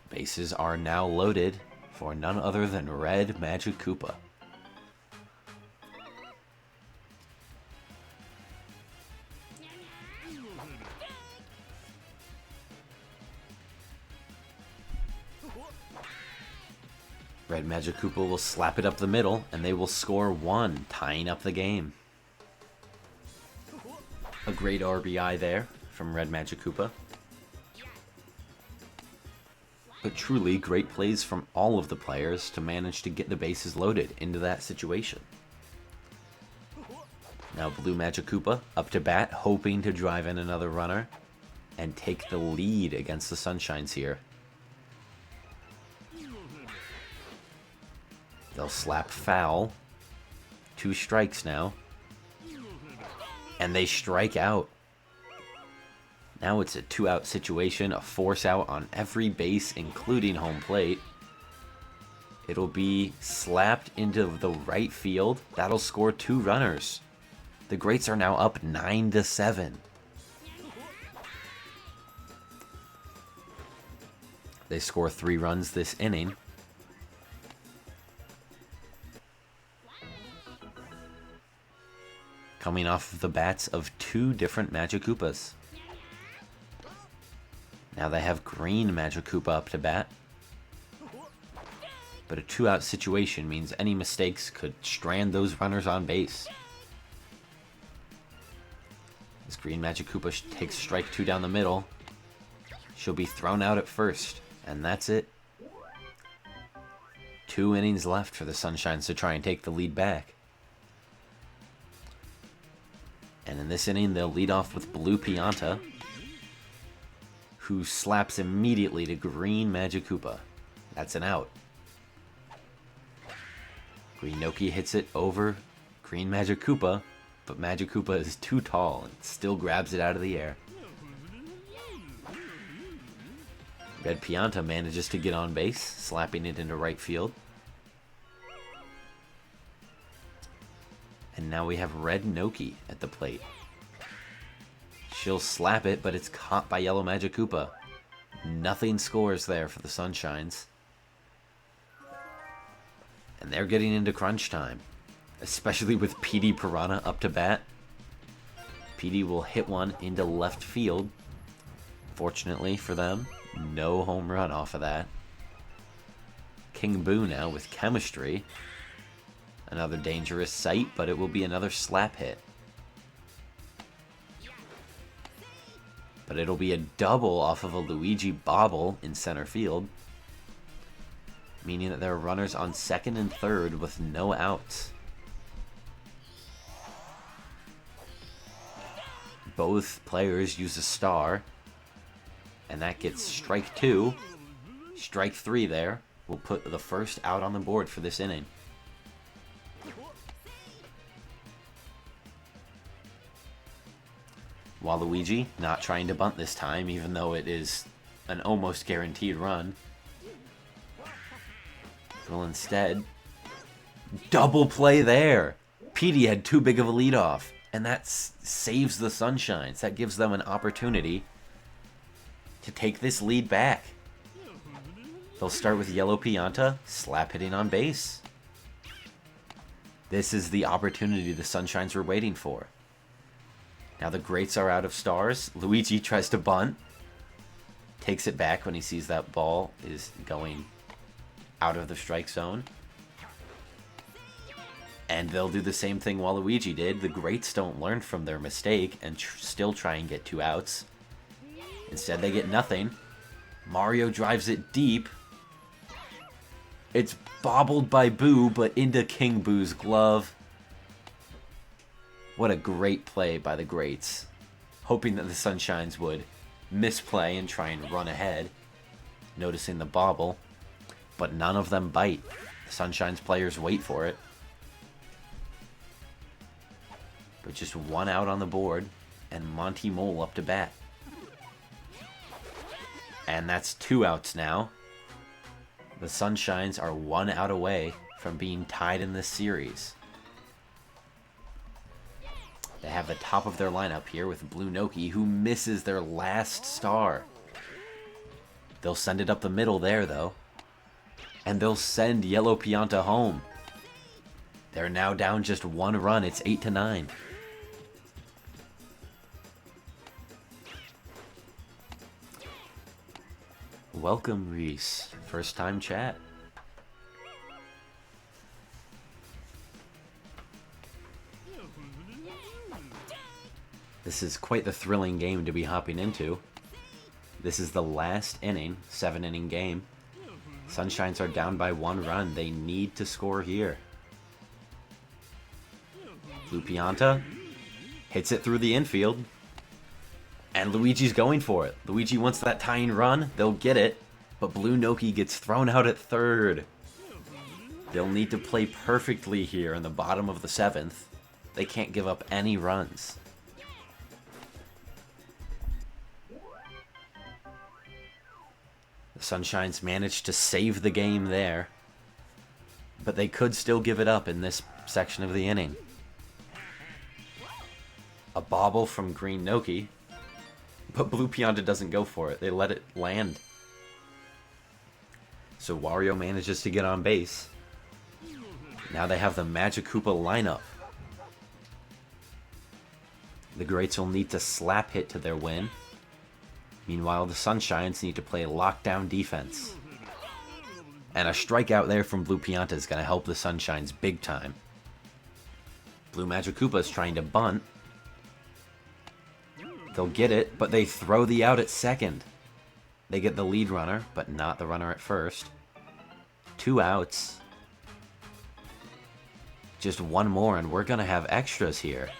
Speaker 1: Bases are now loaded for none other than Red Magic Koopa. Red Magic Koopa will slap it up the middle, and they will score 1, tying up the game. A great RBI there from Red Magic Koopa. But truly great plays from all of the players to manage to get the bases loaded into that situation. Now Blue Magic Koopa up to bat, hoping to drive in another runner. and take the lead against the Sunshines here. They'll slap foul. 2 strikes now. And they strike out. Now it's a 2-out situation, a force out on every base, including home plate. It'll be slapped into the right field. That'll score 2 runners. The Greats are now up 9-7. They score 3 runs this inning. Coming off of the bats of 2 different Magikoopas. Now they have green Magikoopa up to bat. But a 2-out situation means any mistakes could strand those runners on base. This green Magikoopa takes strike 2 down the middle. She'll be thrown out at first, and that's it. 2 innings left for the Sunshines to try and take the lead back. And in this inning, they'll lead off with Blue Pianta, who slaps immediately to green Magikoopa. That's an out. Green Noki hits it over green Magikoopa, but Magikoopa is too tall and still grabs it out of the air. Red Pianta manages to get on base, slapping it into right field. And now we have Red Noki at the plate. She'll slap it, but it's caught by Yellow Magikoopa. Nothing scores there for the Sunshines. And they're getting into crunch time, especially with PD Piranha up to bat. PD will hit one into left field. Fortunately for them, no home run off of that. King Boo now with chemistry. Another dangerous sight, but it will be another slap hit. But it'll be a double off of a Luigi bobble in center field, meaning that there are runners on second and third with no outs. Both players use a star, and that gets strike 2. Strike 3 there will put the first out on the board for this inning. Waluigi not trying to bunt this time, even though it is an almost guaranteed run. Will instead double play there. PD had too big of a leadoff, and that saves the Sunshines. That gives them an opportunity to take this lead back. They'll start with Yellow Pianta, slap hitting on base. This is the opportunity the Sunshines were waiting for. Now the Greats are out of stars. Luigi tries to bunt. Takes it back when he sees that ball is going out of the strike zone. And they'll do the same thing Waluigi did. The Greats don't learn from their mistake and still try and get 2 outs. Instead, they get nothing. Mario drives it deep. It's bobbled by Boo, but into King Boo's glove. What a great play by the Greats. Hoping that the Sunshines would misplay and try and run ahead. Noticing the bobble. But none of them bite. The Sunshine's players wait for it. But just 1 out on the board, and Monty Mole up to bat. And that's 2 outs now. The Sunshines are 1 out away from being tied in this series. They have the top of their lineup here with Blue Noki, who misses their last star. They'll send it up the middle there, though. And they'll send Yellow Pianta home. They're now down just 1 run. It's 8-9. Welcome, Reese. First time chat. This is quite the thrilling game to be hopping into. This is the last inning, 7-inning game. Sunshines are down by 1 run. They need to score here. Blue Pianta hits it through the infield. And Luigi's going for it. Luigi wants that tying run. They'll get it. But Blue Noki gets thrown out at third. They'll need to play perfectly here in the bottom of the 7th. They can't give up any runs. The Sunshines managed to save the game there. But they could still give it up in this section of the inning. A bobble from Green Noki. But Blue Pianta doesn't go for it. They let it land. So Wario manages to get on base. Now they have the Magic Koopa lineup. The Greats will need to slap hit to their win. Meanwhile, the Sunshines need to play lockdown defense. And a strikeout there from Blue Pianta is going to help the Sunshines big time. Blue Magic Koopa is trying to bunt. They'll get it, but they throw the out at second. They get the lead runner, but not the runner at first. 2 outs. Just one more, and we're going to have extras here.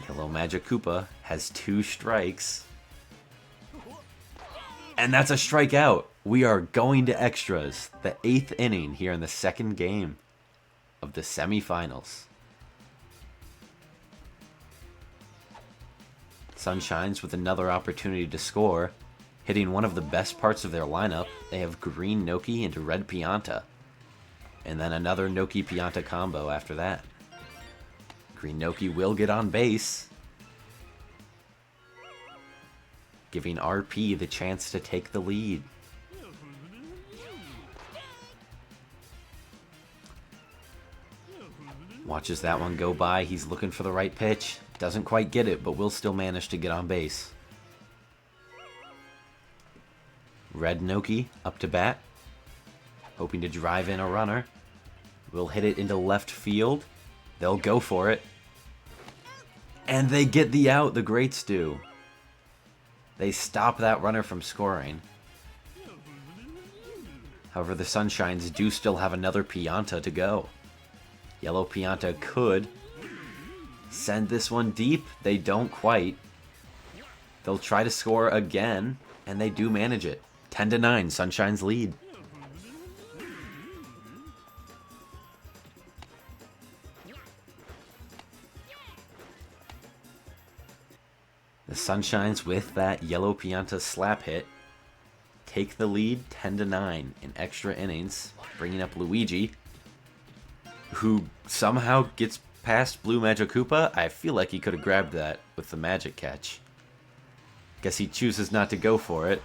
Speaker 1: Hello, Magic Koopa has 2 strikes. And that's a strikeout. We are going to extras. The 8th inning here in the 2nd game of the semifinals. Sunshines with another opportunity to score. Hitting one of the best parts of their lineup. They have Green Noki into Red Pianta. And then another Noki Pianta combo after that. Green Noki will get on base, giving RP the chance to take the lead. Watches that one go by. He's looking for the right pitch. Doesn't quite get it, but will still manage to get on base. Red Noki up to bat, hoping to drive in a runner. Will hit it into left field. They'll go for it. And they get the out, the Greats do. They stop that runner from scoring. However, the Sunshines do still have another Pianta to go. Yellow Pianta could send this one deep. They don't quite. They'll try to score again, and they do manage it. 10-9, Sunshine's lead. The Sunshines, with that Yellow Pianta slap hit, take the lead 10-9 in extra innings, bringing up Luigi, who somehow gets past Blue Magic Koopa. I feel like he could have grabbed that with the magic catch. Guess he chooses not to go for it.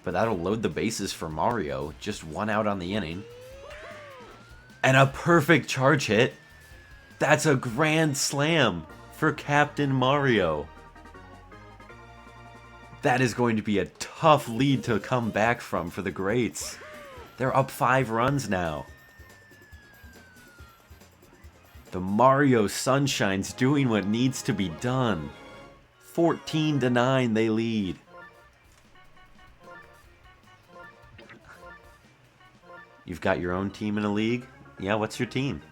Speaker 1: But that'll load the bases for Mario. Just 1 out on the inning. And a perfect charge hit. That's a grand slam for Captain Mario. That is going to be a tough lead to come back from for the Greats. They're up 5 runs now. The Mario Sunshine's doing what needs to be done. 14-9 they lead. You've got your own team in a league? Yeah, what's your team?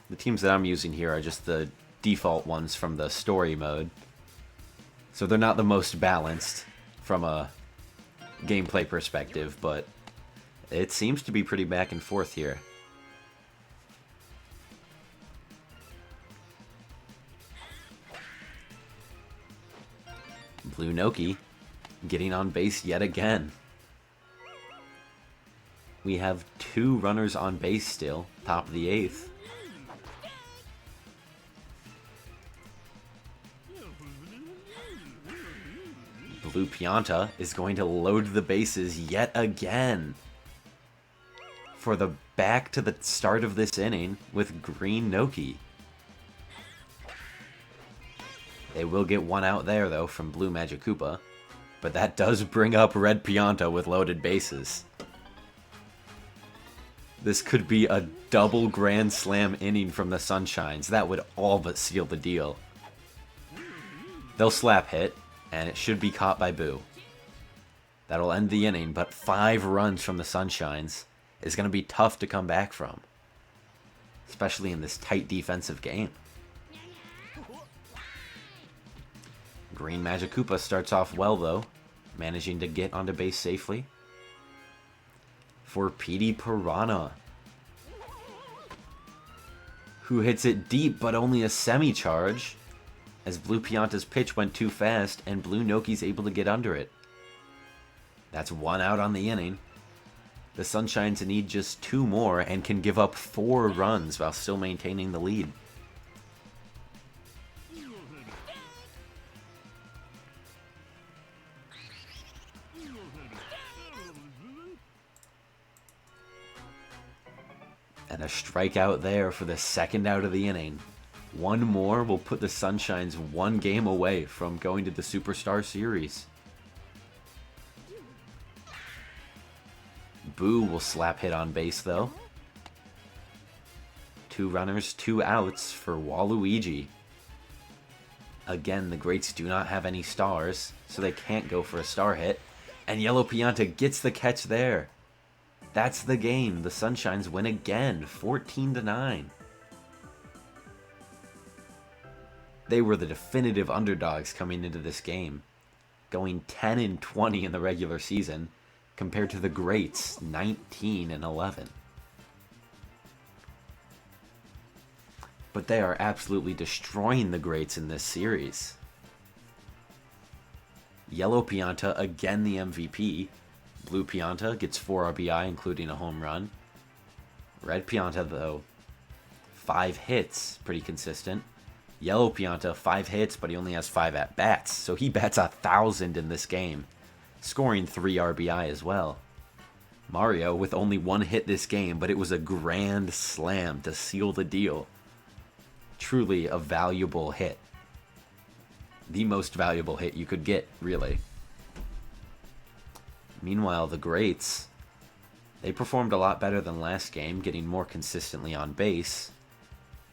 Speaker 1: The teams that I'm using here are just the default ones from the story mode. So they're not the most balanced from a gameplay perspective, but it seems to be pretty back and forth here. Blue Noki getting on base yet again. We have 2 runners on base still, top of the 8th. Blue Pianta is going to load the bases yet again for the back to the start of this inning with Green Noki. They will get 1 out there, though, from Blue Magic Koopa. But that does bring up Red Pianta with loaded bases. This could be a double grand slam inning from the Sunshines. That would all but seal the deal. They'll slap hit, and it should be caught by Boo. That'll end the inning, but 5 runs from the Sunshines. is going to be tough to come back from, especially in this tight defensive game. Green Magikoopa starts off well, though, managing to get onto base safely. For PD Piranha, who hits it deep, but only a semi-charge, as Blue Pianta's pitch went too fast, and Blue Noki's able to get under it. That's 1 out on the inning. The Sunshines need just 2 more and can give up 4 runs while still maintaining the lead. And a strikeout there for the 2nd out of the inning. 1 more will put the Sunshines 1 game away from going to the Superstar Series. Boo will slap hit on base, though. 2 runners, 2 outs for Waluigi. Again, the Greats do not have any stars, so they can't go for a star hit. And Yellow Pianta gets the catch there. That's the game. The Sunshines win again, 14-9. They were the definitive underdogs coming into this game, going 10-20 in the regular season, compared to the Greats, 19-11. But they are absolutely destroying the Greats in this series. Yellow Pianta, again the MVP. Blue Pianta gets 4 RBI, including a home run. Red Pianta, though, 5 hits, pretty consistent. Yellow Pianta, 5 hits, but he only has 5 at-bats, so he bats 1,000 in this game, scoring 3 RBI as well. Mario with only 1 hit this game, but it was a grand slam to seal the deal. Truly a valuable hit. The most valuable hit you could get, really. Meanwhile, the Greats, they performed a lot better than last game, getting more consistently on base,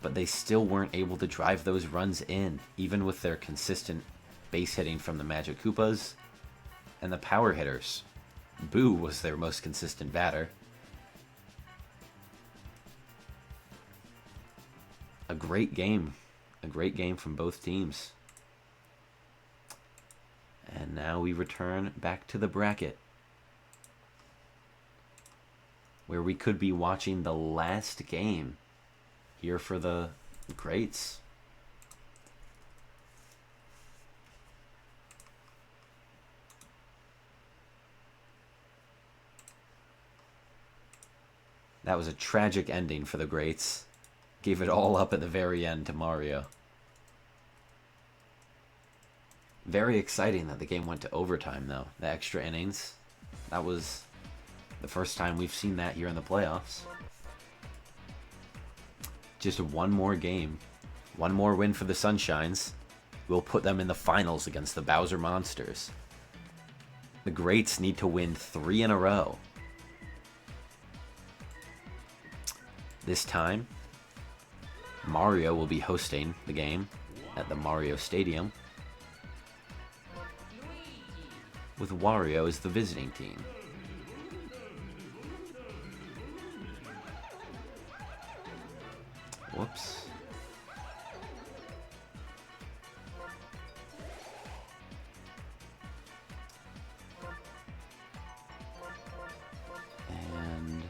Speaker 1: but they still weren't able to drive those runs in, even with their consistent base hitting from the Magikoopas and the power hitters. Boo was their most consistent batter. A great game from both teams. And now we return back to the bracket, where we could be watching the last game here for the Greats. That was a tragic ending for the Greats. Gave it all up at the very end to Mario. Very exciting that the game went to overtime, though. The extra innings. That was the first time we've seen that here in the playoffs. Just 1 more game. 1 more win for the Sunshines. We'll put them in the finals against the Bowser Monsters. The Greats need to win 3 in a row. This time, Mario will be hosting the game at the Mario Stadium, with Wario as the visiting team. Whoops. And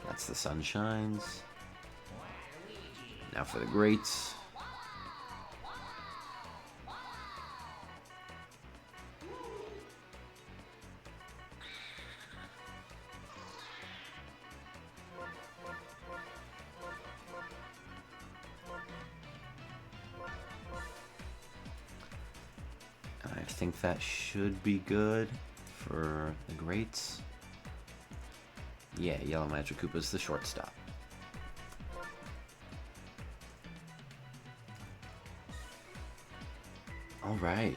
Speaker 1: that's the Sunshines. Now for the Greats. I think that should be good for the Greats. Yeah, Yellow Magikoopa's the shortstop. All right.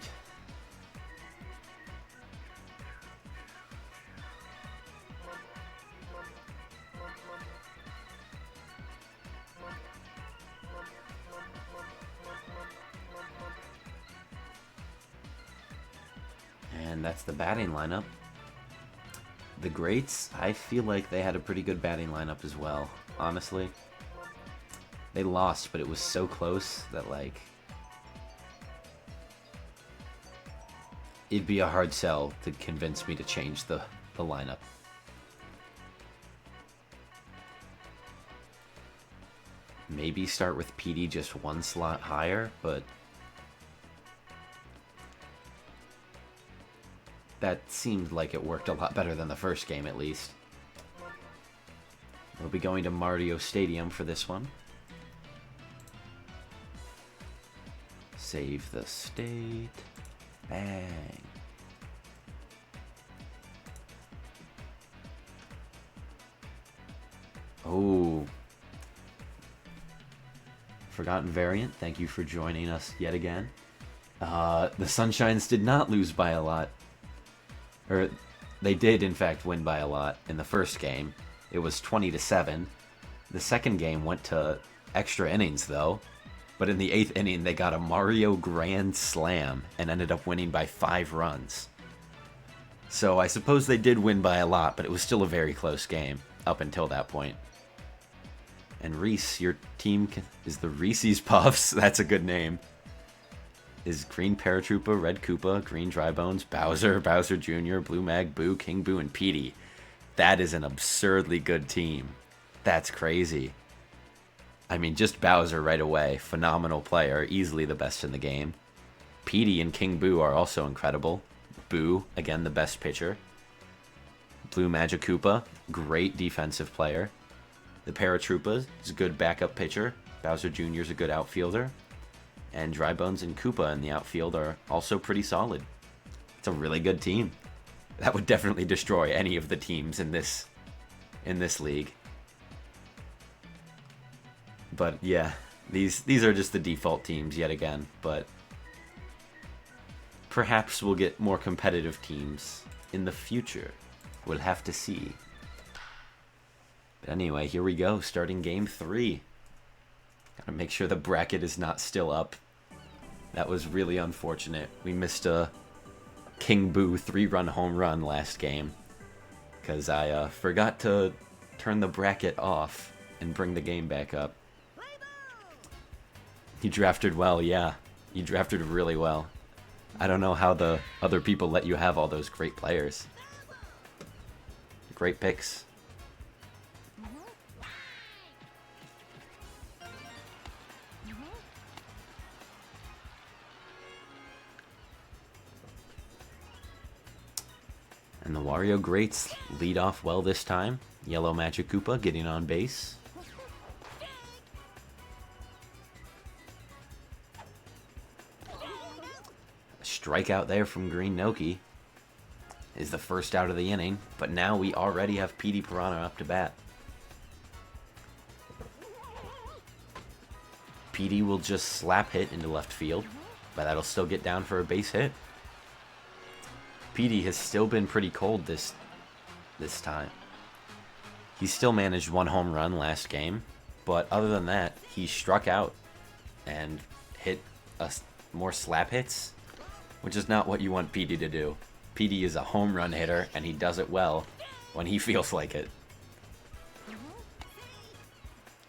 Speaker 1: And that's the batting lineup. The Greats, I feel like they had a pretty good batting lineup as well, honestly. They lost, but it was so close that, like, it'd be a hard sell to convince me to change the lineup. Maybe start with PD just one slot higher, but that seemed like it worked a lot better than the first game, at least. We'll be going to Mario Stadium for this one. Save the state. Bang. Oh. Forgotten Variant, thank you for joining us yet again. The Sunshines did not lose by a lot. Or, they did, in fact, win by a lot in the first game. It was 20-7. The second game went to extra innings, though. But in the 8th inning, they got a Mario Grand Slam and ended up winning by 5 runs. So I suppose they did win by a lot, but it was still a very close game up until that point. And Reese, your team is the Reese's Puffs. That's a good name. Is Green Paratroopa, Red Koopa, Green Drybones, Bowser, Bowser Jr., Blue Mag, Boo, King Boo, and Petey. That is an absurdly good team. That's crazy. I mean, just Bowser right away. Phenomenal player. Easily the best in the game. Petey and King Boo are also incredible. Boo, again, the best pitcher. Blue Magic Koopa, great defensive player. The Paratroopa is a good backup pitcher. Bowser Jr. is a good outfielder. And Drybones and Koopa in the outfield are also pretty solid. It's a really good team. That would definitely destroy any of the teams in this league. But yeah, these are just the default teams yet again. But perhaps we'll get more competitive teams in the future. We'll have to see. But anyway, here we go, starting game 3. Gotta make sure the bracket is not still up. That was really unfortunate. We missed a King Boo 3-run home run last game. Because I forgot to turn the bracket off and bring the game back up. You drafted well, yeah. You drafted really well. I don't know how the other people let you have all those great players. Great picks. And the Wario Greats lead off well this time. Yellow Magic Koopa getting on base. A strikeout there from Green Noki is the first out of the inning, but now we already have Petey Piranha up to bat. Petey will just slap hit into left field, but that'll still get down for a base hit. Petey has still been pretty cold this time. He still managed 1 home run last game, but other than that, he struck out and hit more slap hits, which is not what you want Petey to do. Petey is a home run hitter, and he does it well when he feels like it.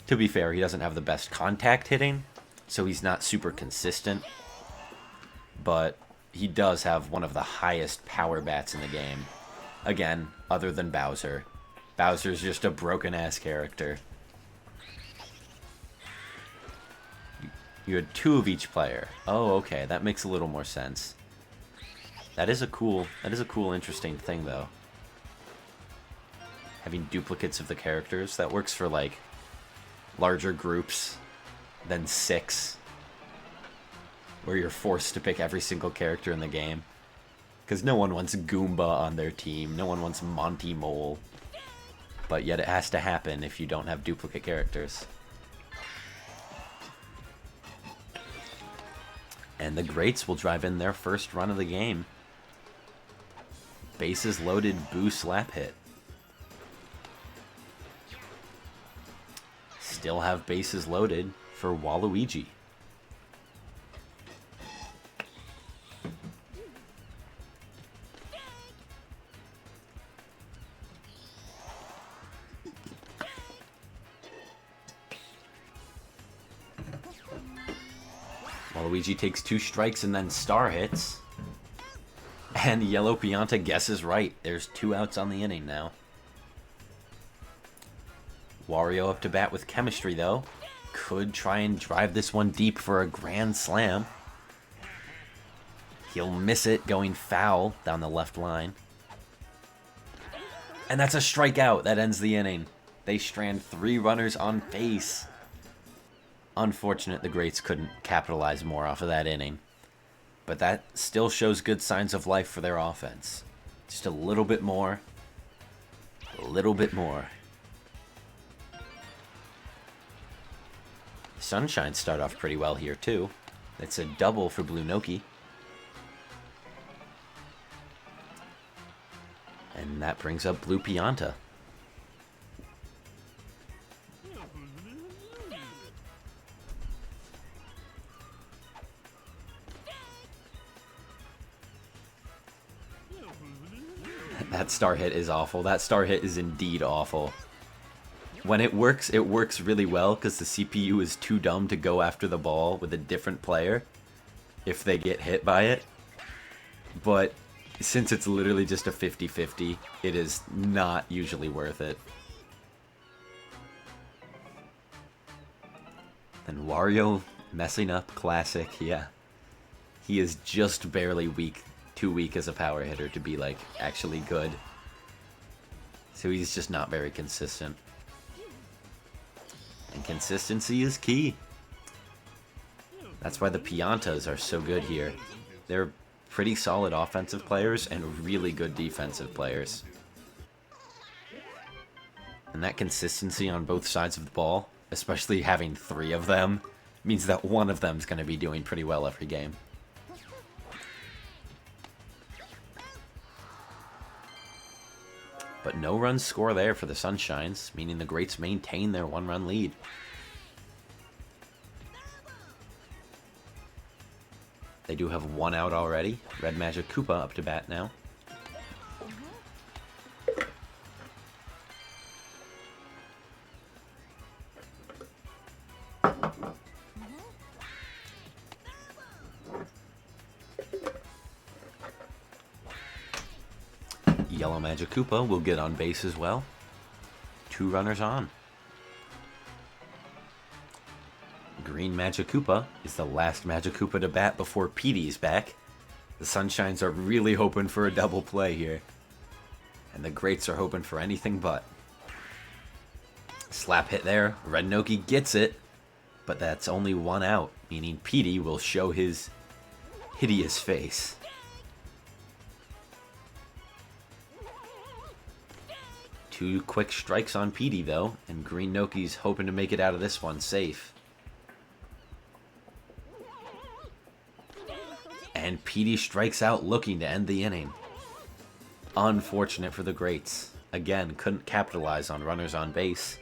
Speaker 1: To be fair, he doesn't have the best contact hitting, so he's not super consistent, but he does have one of the highest power bats in the game. Again, other than Bowser. Bowser's just a broken-ass character. You had 2 of each player. Oh, okay, that makes a little more sense. That is a cool, interesting thing, though. Having duplicates of the characters, that works for, like, larger groups than 6. Where you're forced to pick every single character in the game. Because no one wants Goomba on their team, no one wants Monty Mole. But yet it has to happen if you don't have duplicate characters. And the Greats will drive in their first run of the game. Bases loaded, Boo slap hit. Still have bases loaded for Waluigi. Waluigi takes 2 strikes and then star hits. And Yellow Pianta guesses right. There's 2 outs on the inning now. Wario up to bat with chemistry, though. Could try and drive this one deep for a grand slam. He'll miss it, going foul down the left line. And that's a strikeout. That ends the inning. They strand 3 runners on base. Unfortunate the Greats couldn't capitalize more off of that inning. But that still shows good signs of life for their offense. Just a little bit more. A little bit more. Sunshine start off pretty well here, too. It's a double for Blue Noki. And that brings up Blue Pianta. That star hit is awful. That star hit is indeed awful. When it works really well because the CPU is too dumb to go after the ball with a different player if they get hit by it. But since it's literally just a 50-50, it is not usually worth it. And Wario messing up, classic, yeah. He is just barely too weak as a power hitter to be, like, actually good. So he's just not very consistent. And consistency is key. That's why the Piantas are so good here. They're pretty solid offensive players and really good defensive players. And that consistency on both sides of the ball, especially having 3 of them, means that one of them is going to be doing pretty well every game. But no runs score there for the Sunshines, meaning the Greats maintain their 1-run lead. They do have 1 out already. Red Magic Koopa up to bat now. Yellow Magic Koopa will get on base as well. 2 runners on. Green Magic Koopa is the last Magic Koopa to bat before Petey's back. The Sunshines are really hoping for a double play here. And the Greats are hoping for anything but. Slap hit there. Red Noki gets it. But that's only 1 out, meaning Petey will show his hideous face. Two quick strikes on Petey, though, and Green Noki's hoping to make it out of this one safe. And Petey strikes out looking to end the inning. Unfortunate for the Greats. Again, couldn't capitalize on runners on base.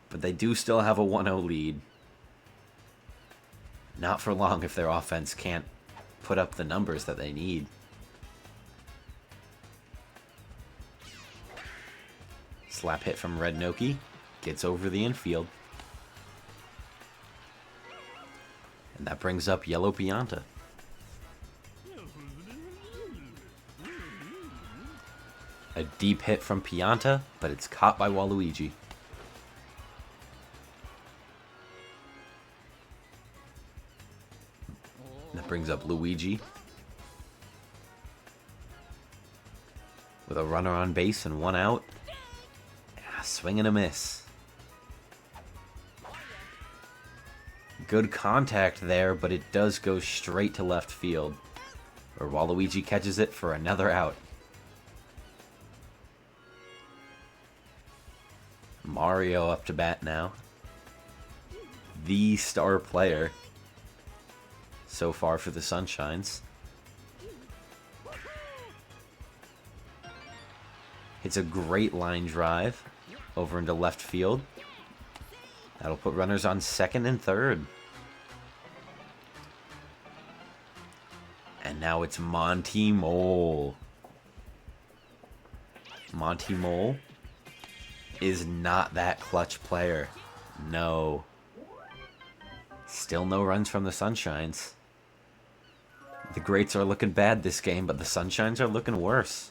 Speaker 1: But they do still have a 1-0 lead. Not for long if their offense can't put up the numbers that they need. Slap hit from Red Noki. Gets over the infield. And that brings up Yellow Pianta. A deep hit from Pianta, but it's caught by Waluigi. That brings up Luigi. With a runner on base and 1 out. Swing and a miss. Good contact there, but it does go straight to left field, where Waluigi catches it for another out. Mario up to bat now. The star player so far for the Sunshines. It's a great line drive over into left field. That'll put runners on second and third. And now it's Monty Mole. Monty Mole is not that clutch player. No. Still no runs from the Sunshines. The Greats are looking bad this game, but the Sunshines are looking worse.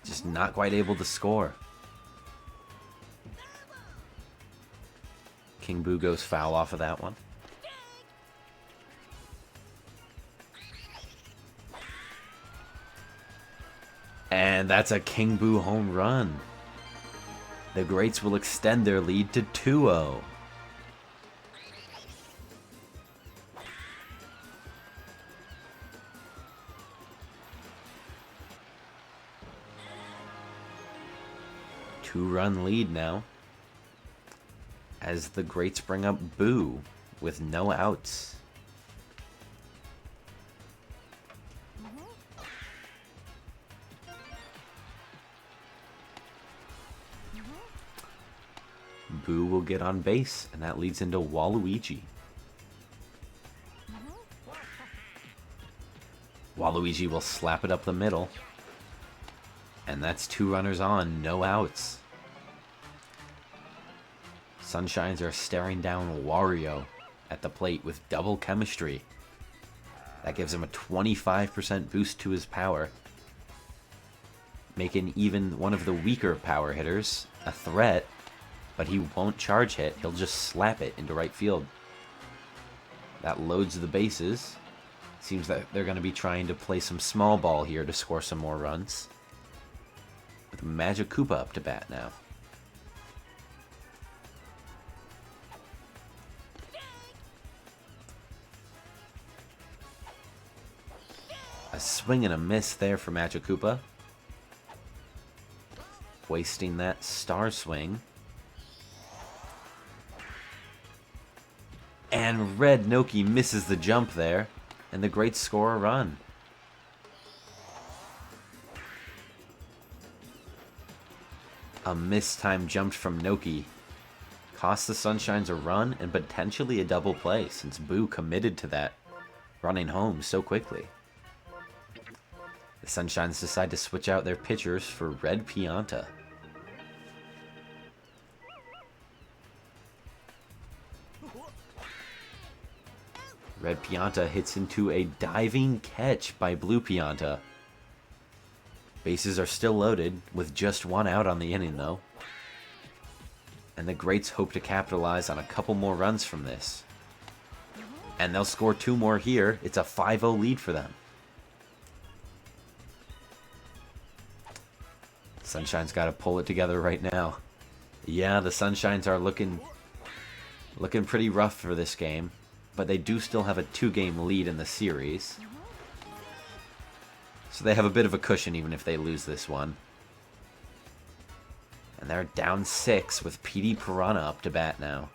Speaker 1: Just not quite able to score. King Boo goes foul off of that one. And that's a King Boo home run. The Greats will extend their lead to 2-0. Two-run lead now, as the Greats bring up Boo with no outs. Boo will get on base, and that leads into Waluigi. Waluigi will slap it up the middle, and that's 2 runners on, no outs. Sunshines are staring down Wario at the plate with double chemistry. That gives him a 25% boost to his power, making even one of the weaker power hitters a threat, but he won't charge hit. He'll just slap it into right field. That loads the bases. Seems that they're going to be trying to play some small ball here to score some more runs. With Magic Koopa up to bat now. A swing and a miss there for Magic Koopa. Wasting that star swing. And Red Noki misses the jump there, and the Greats score a run. A mistimed jump from Noki cost the Sunshines a run and potentially a double play, since Boo committed to that, running home so quickly. The Sunshines decide to switch out their pitchers for Red Pianta. Red Pianta hits into a diving catch by Blue Pianta. Bases are still loaded, with just 1 out on the inning though. And the Greats hope to capitalize on a couple more runs from this. And they'll score 2 more here. It's a 5-0 lead for them. Sunshine's got to pull it together right now. Yeah, the Sunshines are looking pretty rough for this game, but they do still have a 2-game lead in the series. So they have a bit of a cushion even if they lose this one. And they're down 6 with PD Piranha up to bat now.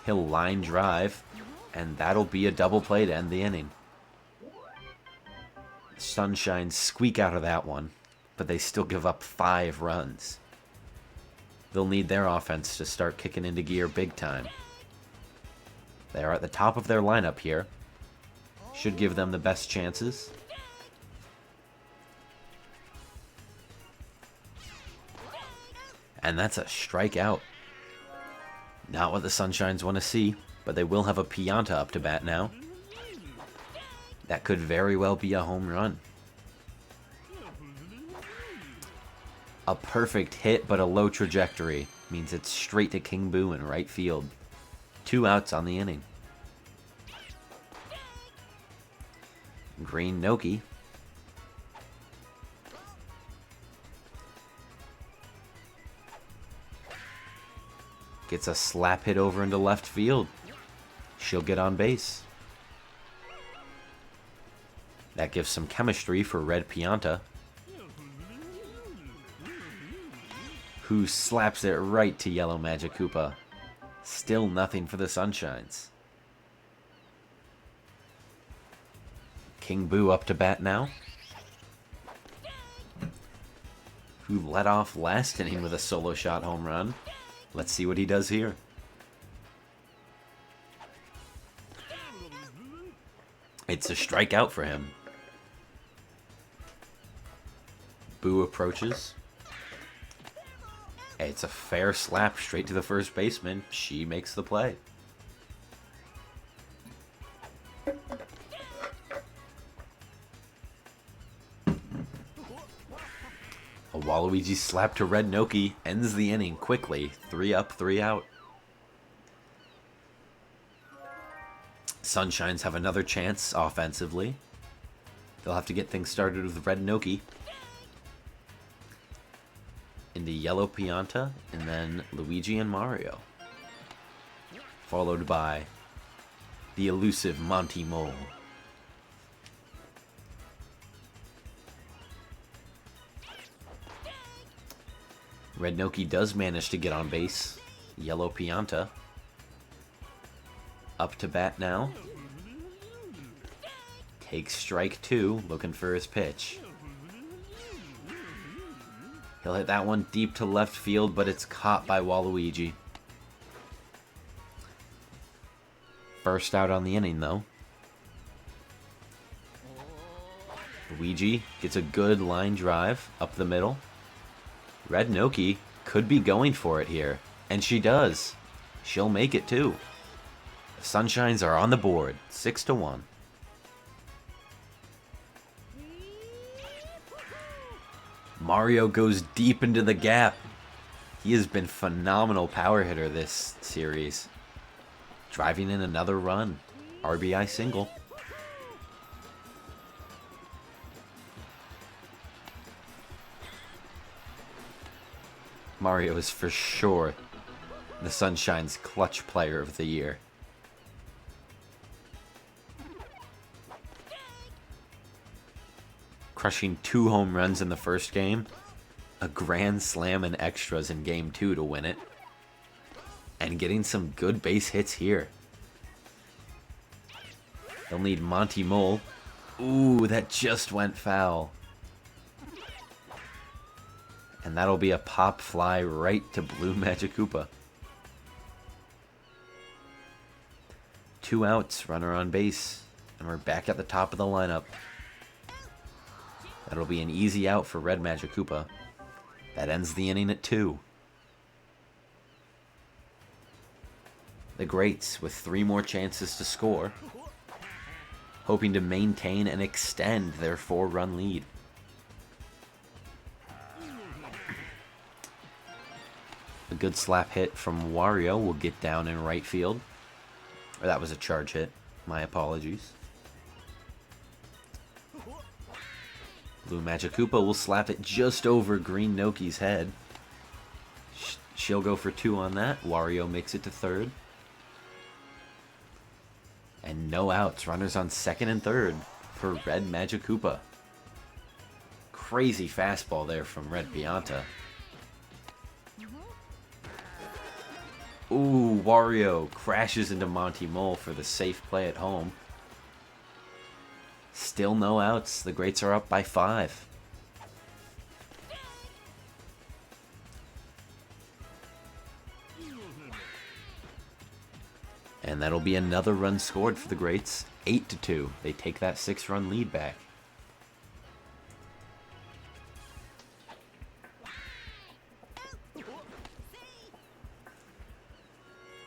Speaker 1: He'll line drive, and that'll be a double play to end the inning. Sunshine squeak out of that one, but they still give up 5 runs. They'll need their offense to start kicking into gear big time. They are at the top of their lineup here. Should give them the best chances. And that's a strikeout. Not what the Sunshines want to see, but they will have a Pianta up to bat now. That could very well be a home run. A perfect hit, but a low trajectory means it's straight to King Boo in right field. 2 outs on the inning. Green Noki. Gets a slap hit over into left field. She'll get on base. That gives some chemistry for Red Pianta, who slaps it right to Yellow Magic Koopa. Still nothing for the Sunshines. King Boo up to bat now, who led off last inning with a solo shot home run. Let's see what he does here. It's a strikeout for him. Boo approaches. It's a fair slap straight to the first baseman. She makes the play. A Waluigi slap to Red Noki ends the inning quickly. 3 up, 3 out. Sunshines have another chance offensively. They'll have to get things started with Red Noki. Into Yellow Pianta, and then Luigi and Mario. Followed by the elusive Monty Mole. Red Noki does manage to get on base. Yellow Pianta. Up to bat now. Takes strike 2, looking for his pitch. He'll hit that one deep to left field, but it's caught by Waluigi. First out on the inning, though. Luigi gets a good line drive up the middle. Red Noki could be going for it here, and she does. She'll make it, too. The Sunshines are on the board, 6-1. Mario goes deep into the gap. He has been phenomenal power hitter this series. Driving in another run. RBI single. Mario is for sure the Sunshine's clutch player of the year. Crushing 2 home runs in the first game, a grand slam in extras in game 2 to win it, and getting some good base hits here. They'll need Monty Mole. Ooh, that just went foul. And that'll be a pop fly right to Blue Magikoopa. 2 outs, runner on base, and we're back at the top of the lineup. That'll be an easy out for Red Magikoopa. That ends the inning at 2. The Greats with 3 more chances to score, hoping to maintain and extend their 4-run lead. A good slap hit from Wario will get down in right field. Or that was a charge hit. My apologies. Blue Magikoopa will slap it just over Green Noki's head. She'll go for 2 on that. Wario makes it to third. And no outs. Runners on second and third for Red Magikoopa. Crazy fastball there from Red Pianta. Ooh, Wario crashes into Monty Mole for the safe play at home. Still no outs. The Greats are up by 5. And that'll be another run scored for the Greats. 8-2. They take that 6-run lead back.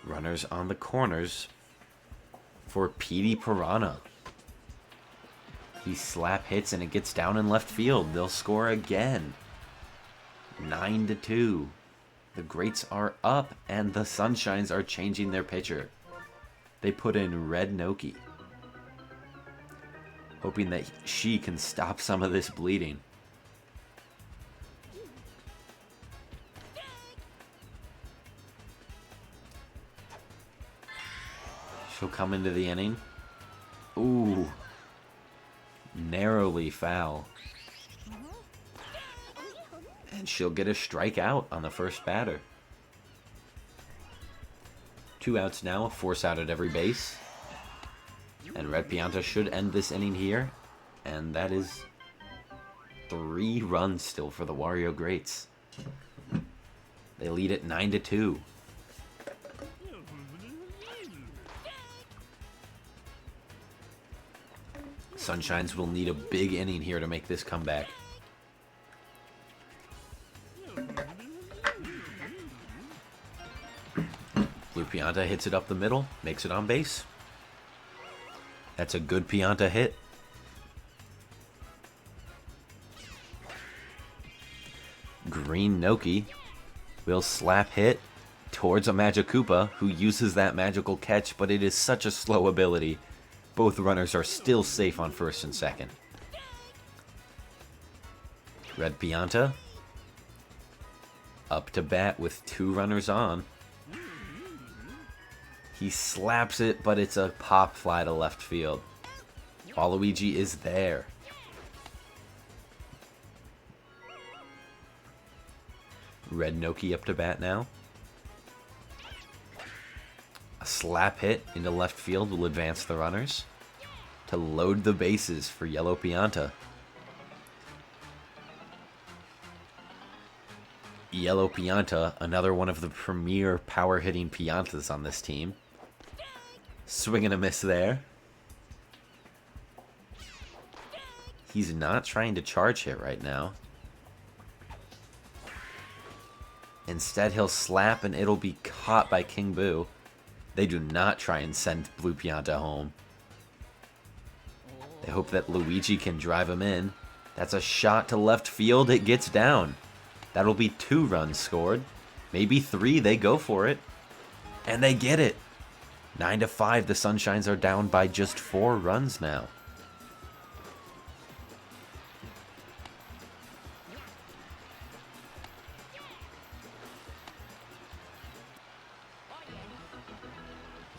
Speaker 1: Runners on the corners for Petey Piranha. He slap hits and it gets down in left field. They'll score again. 9-2. The Greats are up and the Sunshines are changing their pitcher. They put in Red Noki, hoping that she can stop some of this bleeding. She'll come into the inning. Ooh. Narrowly foul. And she'll get a strikeout on the first batter. 2 outs now, a force out at every base. And Red Pianta should end this inning here. And that is 3 runs still for the Wario Greats. They lead at 9-2. Sunshines will need a big inning here to make this comeback. Blue Pianta hits it up the middle, makes it on base. That's a good Pianta hit. Green Noki will slap hit towards a Magikoopa, who uses that magical catch, but it is such a slow ability. Both runners are still safe on first and second. Red Pianta up to bat with 2 runners on. He slaps it, but it's a pop fly to left field. Waluigi is there. Red Noki up to bat now. A slap hit into left field will advance the runners to load the bases for Yellow Pianta. Yellow Pianta, another one of the premier power-hitting Piantas on this team. Swing and a miss there. He's not trying to charge hit right now. Instead, he'll slap and it'll be caught by King Boo. They do not try and send Blue Pianta home. They hope that Luigi can drive him in. That's a shot to left field. It gets down. That'll be 2 runs scored. Maybe 3. They go for it. And they get it. 9-5. The Sunshines are down by just 4 runs now.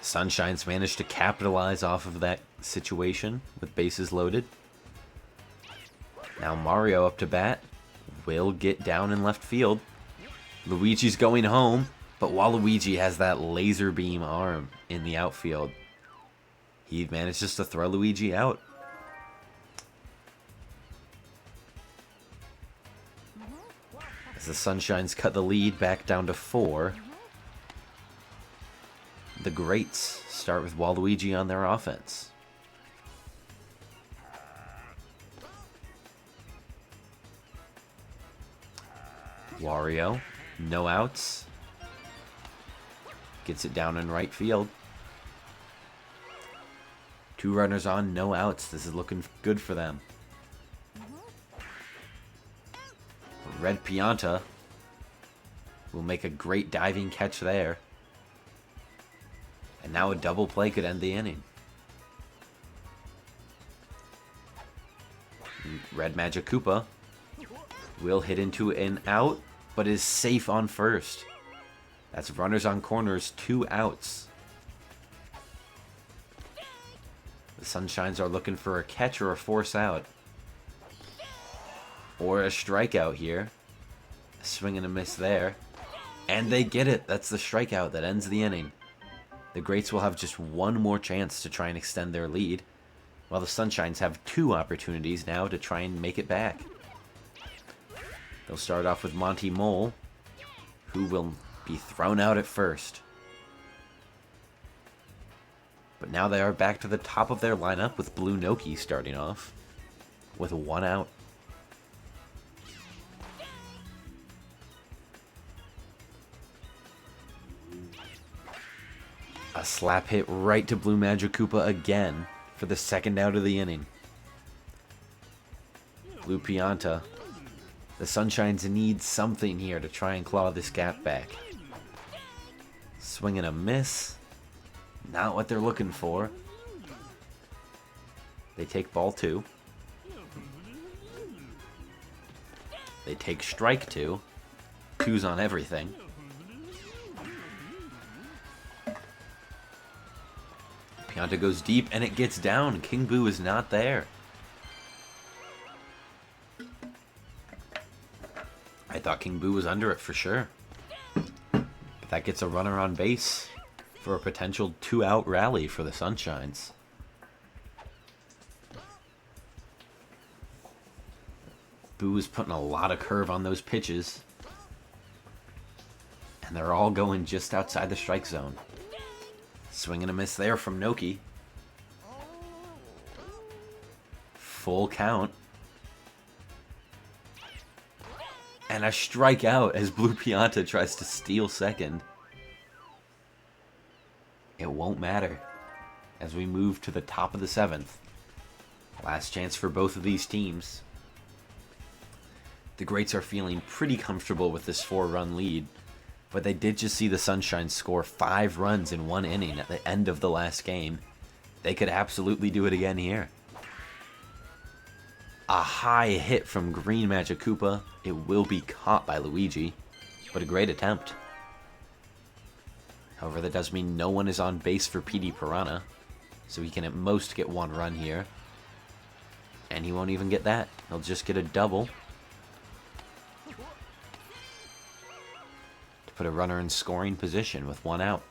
Speaker 1: Sunshines managed to capitalize off of that situation with bases loaded. Now Mario up to bat. Will get down in left field. Luigi's going home, but Waluigi has that laser beam arm in the outfield. He manages to throw Luigi out. As the Sunshines cut the lead back down to 4. The Greats start with Waluigi on their offense. Wario, no outs. Gets it down in right field. 2 runners on, no outs. This is looking good for them. Red Pianta will make a great diving catch there. And now a double play could end the inning. Red Magikoopa will hit into an out, but is safe on first. That's runners on corners, 2 outs. The Sunshines are looking for a catch or a force out. Or a strikeout here. A swing and a miss there. And they get it. That's the strikeout that ends the inning. The Greats will have just 1 more chance to try and extend their lead, while the Sunshines have 2 opportunities now to try and make it back. They'll start off with Monty Mole, who will be thrown out at first. But now they are back to the top of their lineup with Blue Noki starting off with 1 out. A slap hit right to Blue Magikoopa again for the 2nd out of the inning. Blue Pianta. The Sunshines need something here to try and claw this gap back. Swing and a miss. Not what they're looking for. They take ball 2. They take strike 2. 2's on everything. Pianta goes deep and it gets down. King Boo is not there. I thought King Boo was under it for sure. But that gets a runner on base for a potential 2-out rally for the Sunshines. Boo is putting a lot of curve on those pitches. And they're all going just outside the strike zone. Swing and a miss there from Noki. Full count. And a strikeout as Blue Pianta tries to steal second. it won't matter as we move to the top of the 7th. Last chance for both of these teams. The Greats are feeling pretty comfortable with this 4-run lead, but they did just see the Sunshine score 5 runs in 1 inning at the end of the last game. They could absolutely do it again here. A high hit from Green Magic Koopa. It will be caught by Luigi, but a great attempt. However, that does mean no one is on base for PD Piranha, so he can at most get 1 run here. And he won't even get that. He'll just get a double to put a runner in scoring position with 1 out.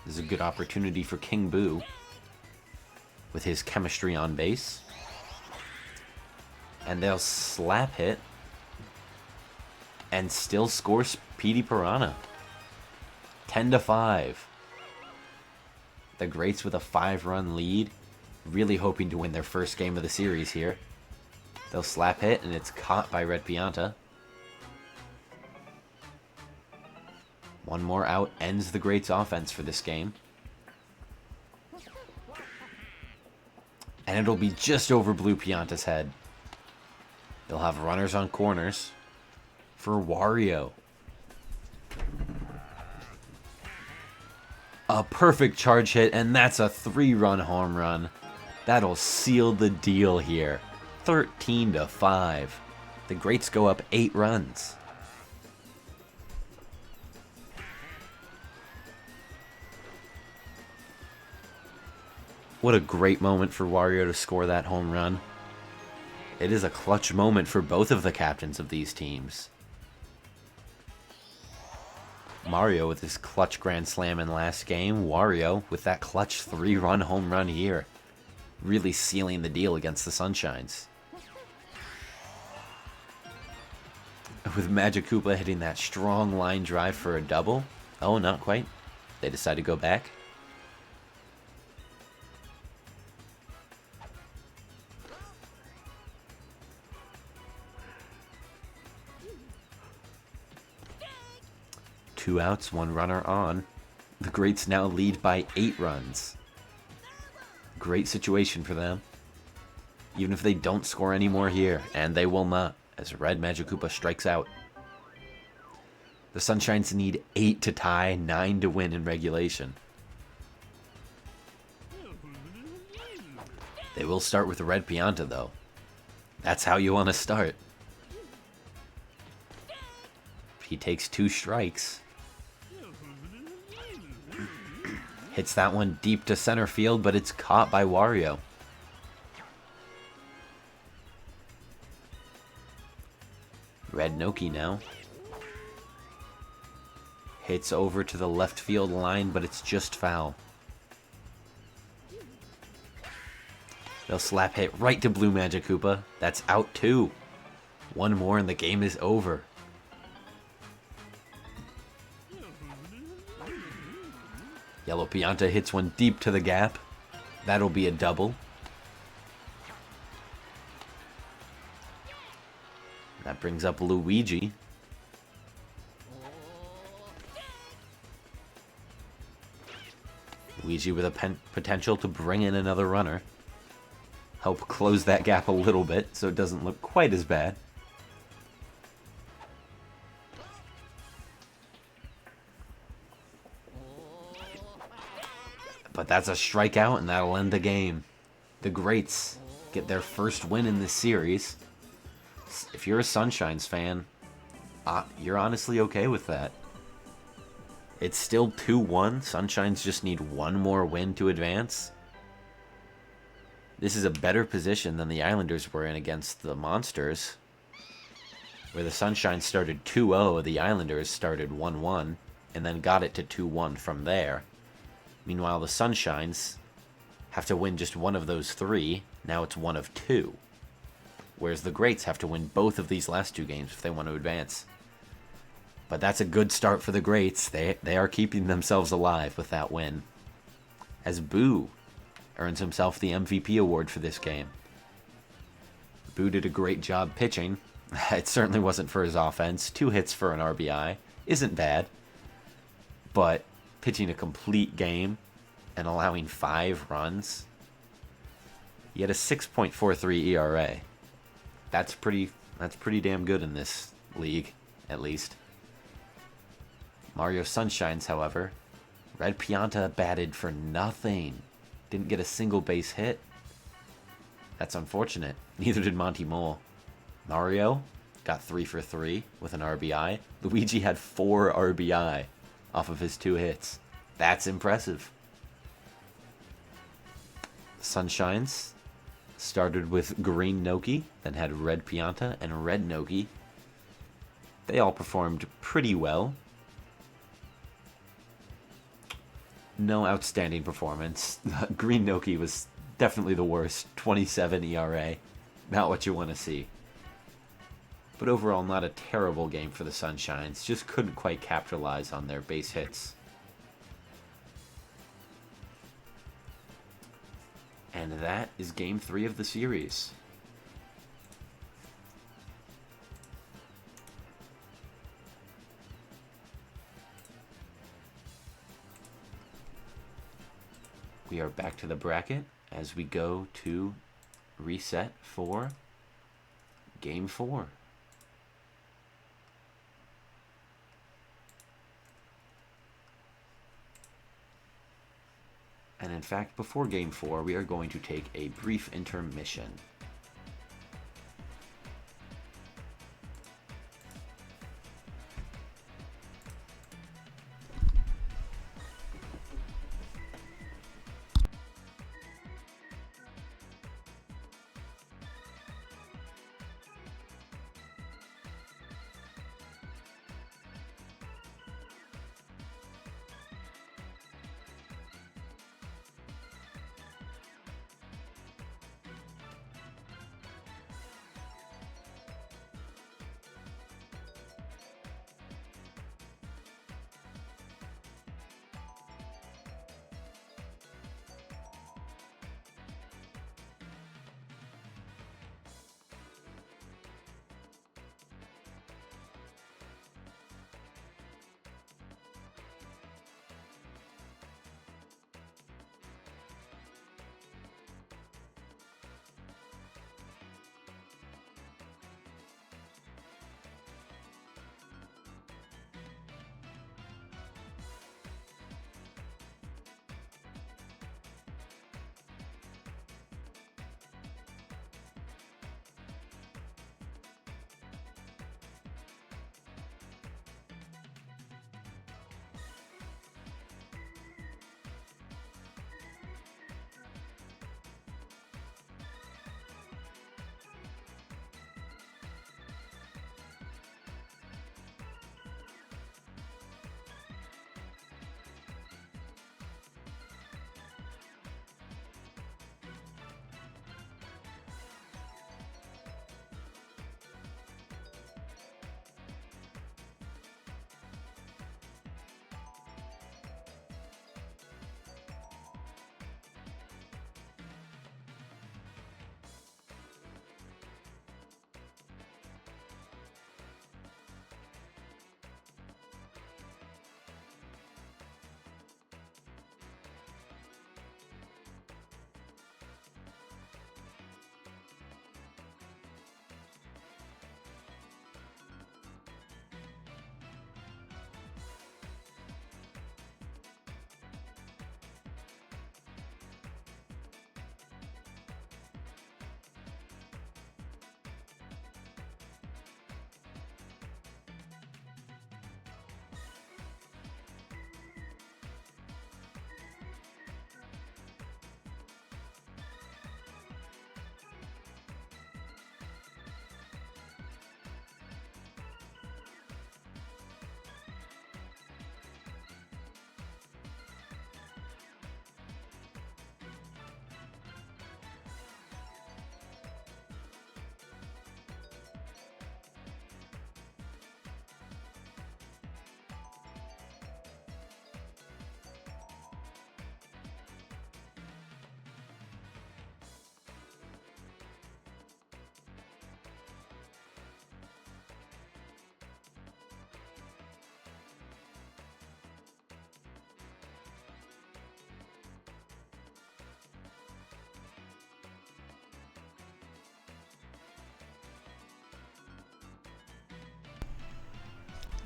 Speaker 1: This is a good opportunity for King Boo with his chemistry on base. And they'll slap hit and still score PD Piranha. 10-5. The Greats with a 5-run lead, really hoping to win their first game of the series here. They'll slap hit and it's caught by Red Pianta. 1 more out ends the Greats offense for this game. And it'll be just over Blue Pianta's head. They'll have runners on corners for Wario. A perfect charge hit, and that's a 3-run home run. That'll seal the deal here. 13-5. The Greats go up 8 runs. What a great moment for Wario to score that home run. It is a clutch moment for both of the captains of these teams. Mario with his clutch grand slam in last game. Wario with that clutch 3-run home run here. Really sealing the deal against the Sunshines. With Magic Koopa hitting that strong line drive for a double. Oh, not quite. They decide to go back. Two outs, 1 runner on. The Greats now lead by 8 runs. Great situation for them. Even if they don't score any more here, and they will not, as Red Magic Koopa strikes out. The Sunshines need 8 to tie, 9 to win in regulation. They will start with the Red Pianta, though. That's how you want to start. He takes 2 strikes. Hits that one deep to center field, but it's caught by Wario. Red Noki now. Hits over to the left field line, but it's just foul. They'll slap hit right to Blue Magic Koopa. That's out 2. 1 more and the game is over. Yellow Pianta hits one deep to the gap. That'll be a double. That brings up Luigi. Luigi with a potential to bring in another runner. Help close that gap a little bit so it doesn't look quite as bad. But that's a strikeout, and that'll end the game. The Greats get their first win in this series. If you're a Sunshines fan, you're honestly okay with that. It's still 2-1. Sunshines just need 1 more win to advance. This is a better position than the Islanders were in against the Monsters, where the Sunshines started 2-0, the Islanders started 1-1, and then got it to 2-1 from there. Meanwhile, the Sunshines have to win just 1 of those 3. Now it's 1 of 2. Whereas the Greats have to win both of these last 2 games if they want to advance. But that's a good start for the Greats. They are keeping themselves alive with that win. As Boo earns himself the MVP award for this game. Boo did a great job pitching. It certainly wasn't for his offense. 2 hits for an RBI isn't bad. But pitching a complete game and allowing 5 runs. He had a 6.43 ERA. That's pretty damn good in this league, at least. Mario Sunshines, however, Red Pianta batted for nothing. Didn't get a single base hit. That's unfortunate. Neither did Monty Mole. Mario got 3 for 3 with an RBI. Luigi had 4 RBI off of his 2 hits. That's impressive. Sunshines started with Green Noki, then had Red Pianta and Red Noki. They all performed pretty well. No outstanding performance. Green Noki was definitely the worst. 27 ERA. Not what you want to see. But overall, not a terrible game for the Sunshines. Just couldn't quite capitalize on their base hits. And that is Game 3 of the series. We are back to the bracket as we go to reset for Game 4. And in fact, before Game 4, we are going to take a brief intermission.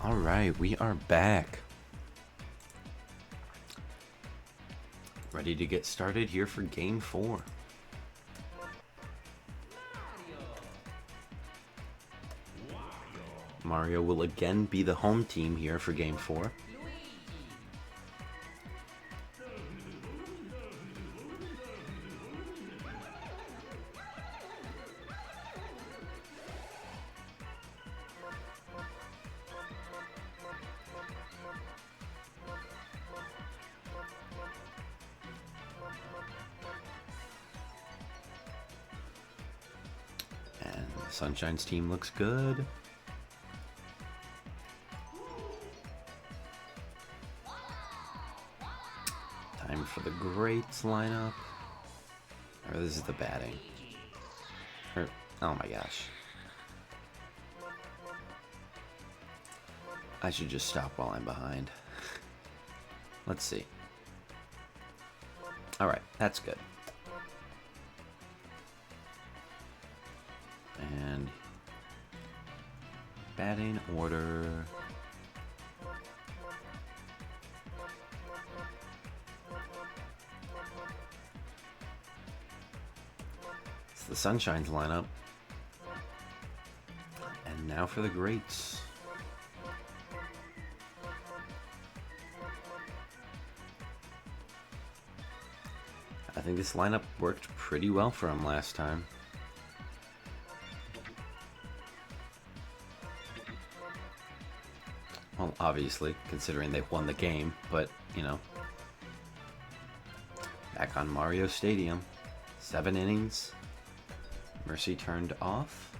Speaker 1: All right, we are back. Ready to get started here for Game 4. Mario will again be the home team here for Game 4. And Sunshine's team looks good. Time for the Greats lineup. Or this is the batting. Oh my gosh. I should just stop while I'm behind. Let's see. Alright, that's good. And batting order. It's the Sunshine's lineup. And now for the Greats. I think this lineup worked pretty well for him last time. Well, obviously, considering they won the game, but, you know. Back on Mario Stadium. 7 innings. Mercy turned off.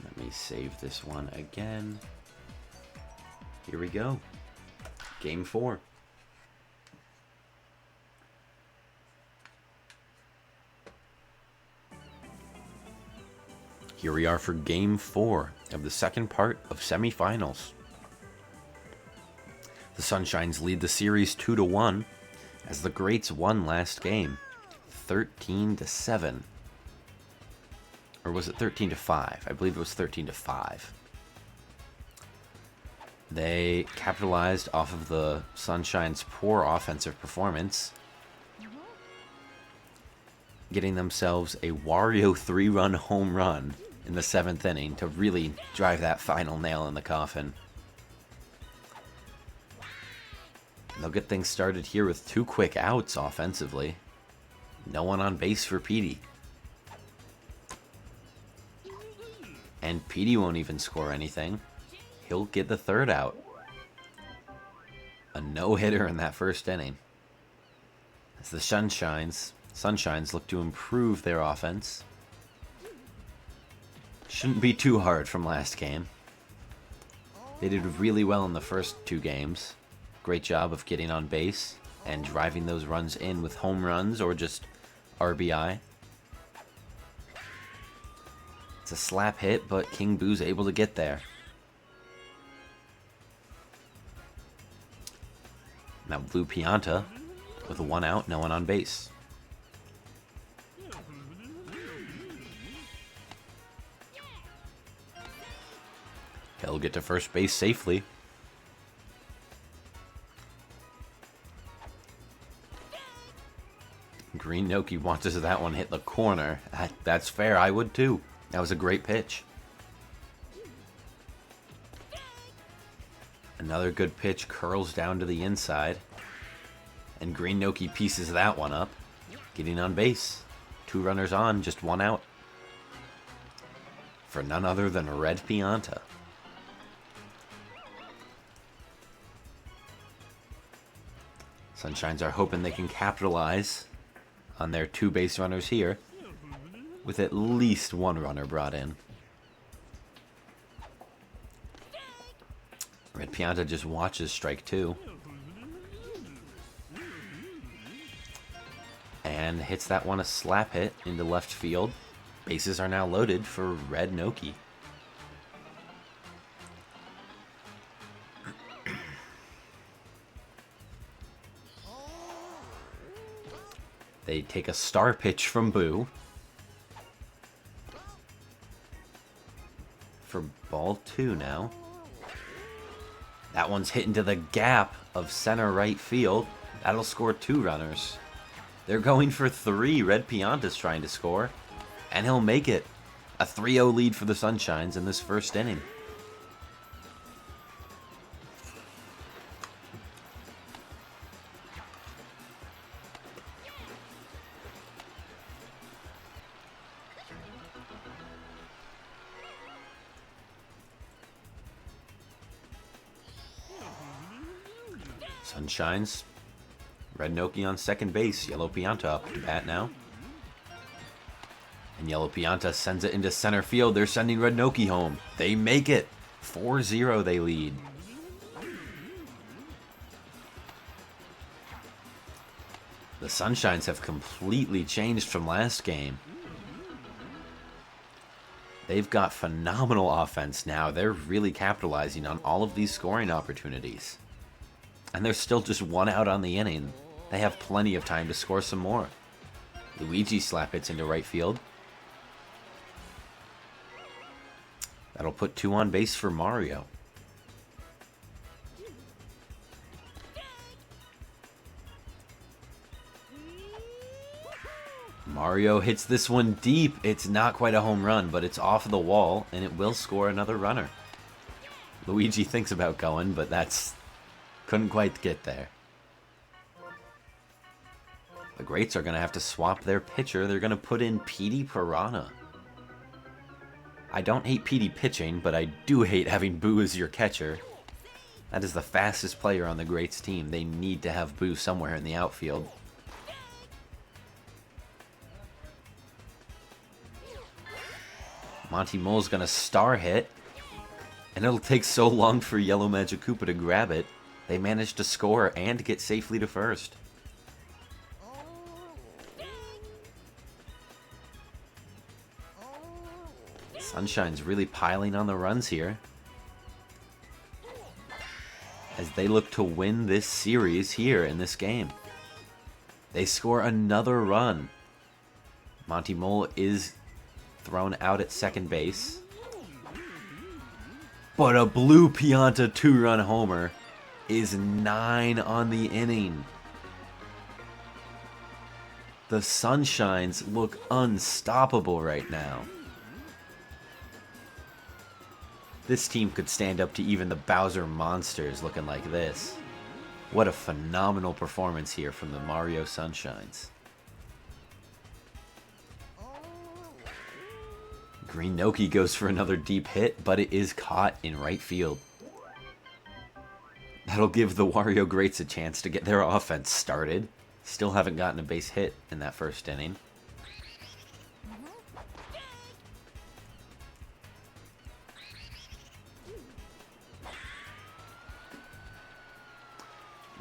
Speaker 1: Let me save this one again. Here we go. Game 4. Here we are for Game 4 of the second part of Semifinals. The Sunshines lead the series 2-1 as the Greats won last game, 13-7. Or was it 13-5? I believe it was 13-5. They capitalized off of the Sunshine's poor offensive performance, getting themselves a Wario 3-run home run in the 7th inning to really drive that final nail in the coffin. And they'll get things started here with 2 quick outs offensively. No one on base for Petey. And Petey won't even score anything. He'll get the 3rd out. A no-hitter in that 1st inning. As the Sunshines look to improve their offense. Shouldn't be too hard from last game. They did really well in the first 2 games. Great job of getting on base and driving those runs in with home runs or just RBI. It's a slap hit, but King Boo's able to get there. Now Blue Pianta with a 1 out, no one on base. He'll get to first base safely. Green Noki wants to see that one hit the corner. That's fair, I would too. That was a great pitch. Another good pitch curls down to the inside. And Green Noki pieces that one up. Getting on base. 2 runners on, just 1 out. For none other than Red Pianta. Sunshines are hoping they can capitalize on their 2 base runners here with at least 1 runner brought in. Red Pianta just watches strike 2. And hits that one a slap hit into left field. Bases are now loaded for Red Noki. They take a star pitch from Boo. For for ball 2 now. That one's hit into the gap of center right field. That'll score 2 runners. They're going for 3. Red Pianta's trying to score, and he'll make it. A 3-0 lead for the Sunshines in this first inning. Sunshines. Red Noki on second base. Yellow Pianta up to bat now. And Yellow Pianta sends it into center field. They're sending Red Noki home. They make it. 4-0 they lead. The Sunshines have completely changed from last game. They've got phenomenal offense now. They're really capitalizing on all of these scoring opportunities. And there's still just 1 out on the inning. They have plenty of time to score some more. Luigi slap hits into right field. That'll put 2 on base for Mario. Mario hits this one deep. It's not quite a home run, but it's off the wall, and it will score another runner. Luigi thinks about going, but couldn't quite get there. The Greats are going to have to swap their pitcher. They're going to put in Petey Piranha. I don't hate Petey pitching, but I do hate having Boo as your catcher. That is the fastest player on the Greats team. They need to have Boo somewhere in the outfield. Monty Mole's going to star hit. And it'll take so long for Yellow Magic Koopa to grab it. They managed to score and get safely to first. Sunshine's really piling on the runs here as they look to win this series here in this game. They score another run. Monty Mole is thrown out at second base. But a blue Pianta 2-run homer is 9 on the inning. The Sunshines look unstoppable right now. This team could stand up to even the Bowser Monsters looking like this. What a phenomenal performance here from the Mario Sunshines. Green Noki goes for another deep hit, but it is caught in right field. That'll give the Wario Greats a chance to get their offense started. Still haven't gotten a base hit in that first inning.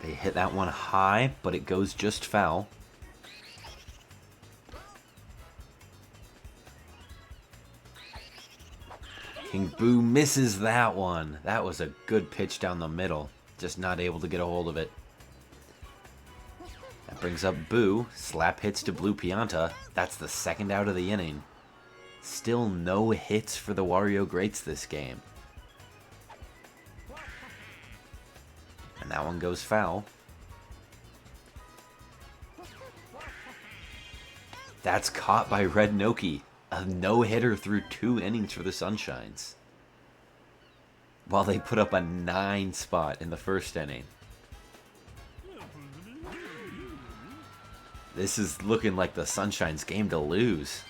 Speaker 1: They hit that one high, but it goes just foul. King Boo misses that one. That was a good pitch down the middle. Just not able to get a hold of it. That brings up Boo. Slap hits to Blue Pianta. That's the second out of the inning. Still no hits for the Wario Greats this game. And that one goes foul. That's caught by Red Noki. A no-hitter through 2 innings for the Sunshines. While they put up a 9 spot in the first inning. This is looking like the Sunshine's game to lose.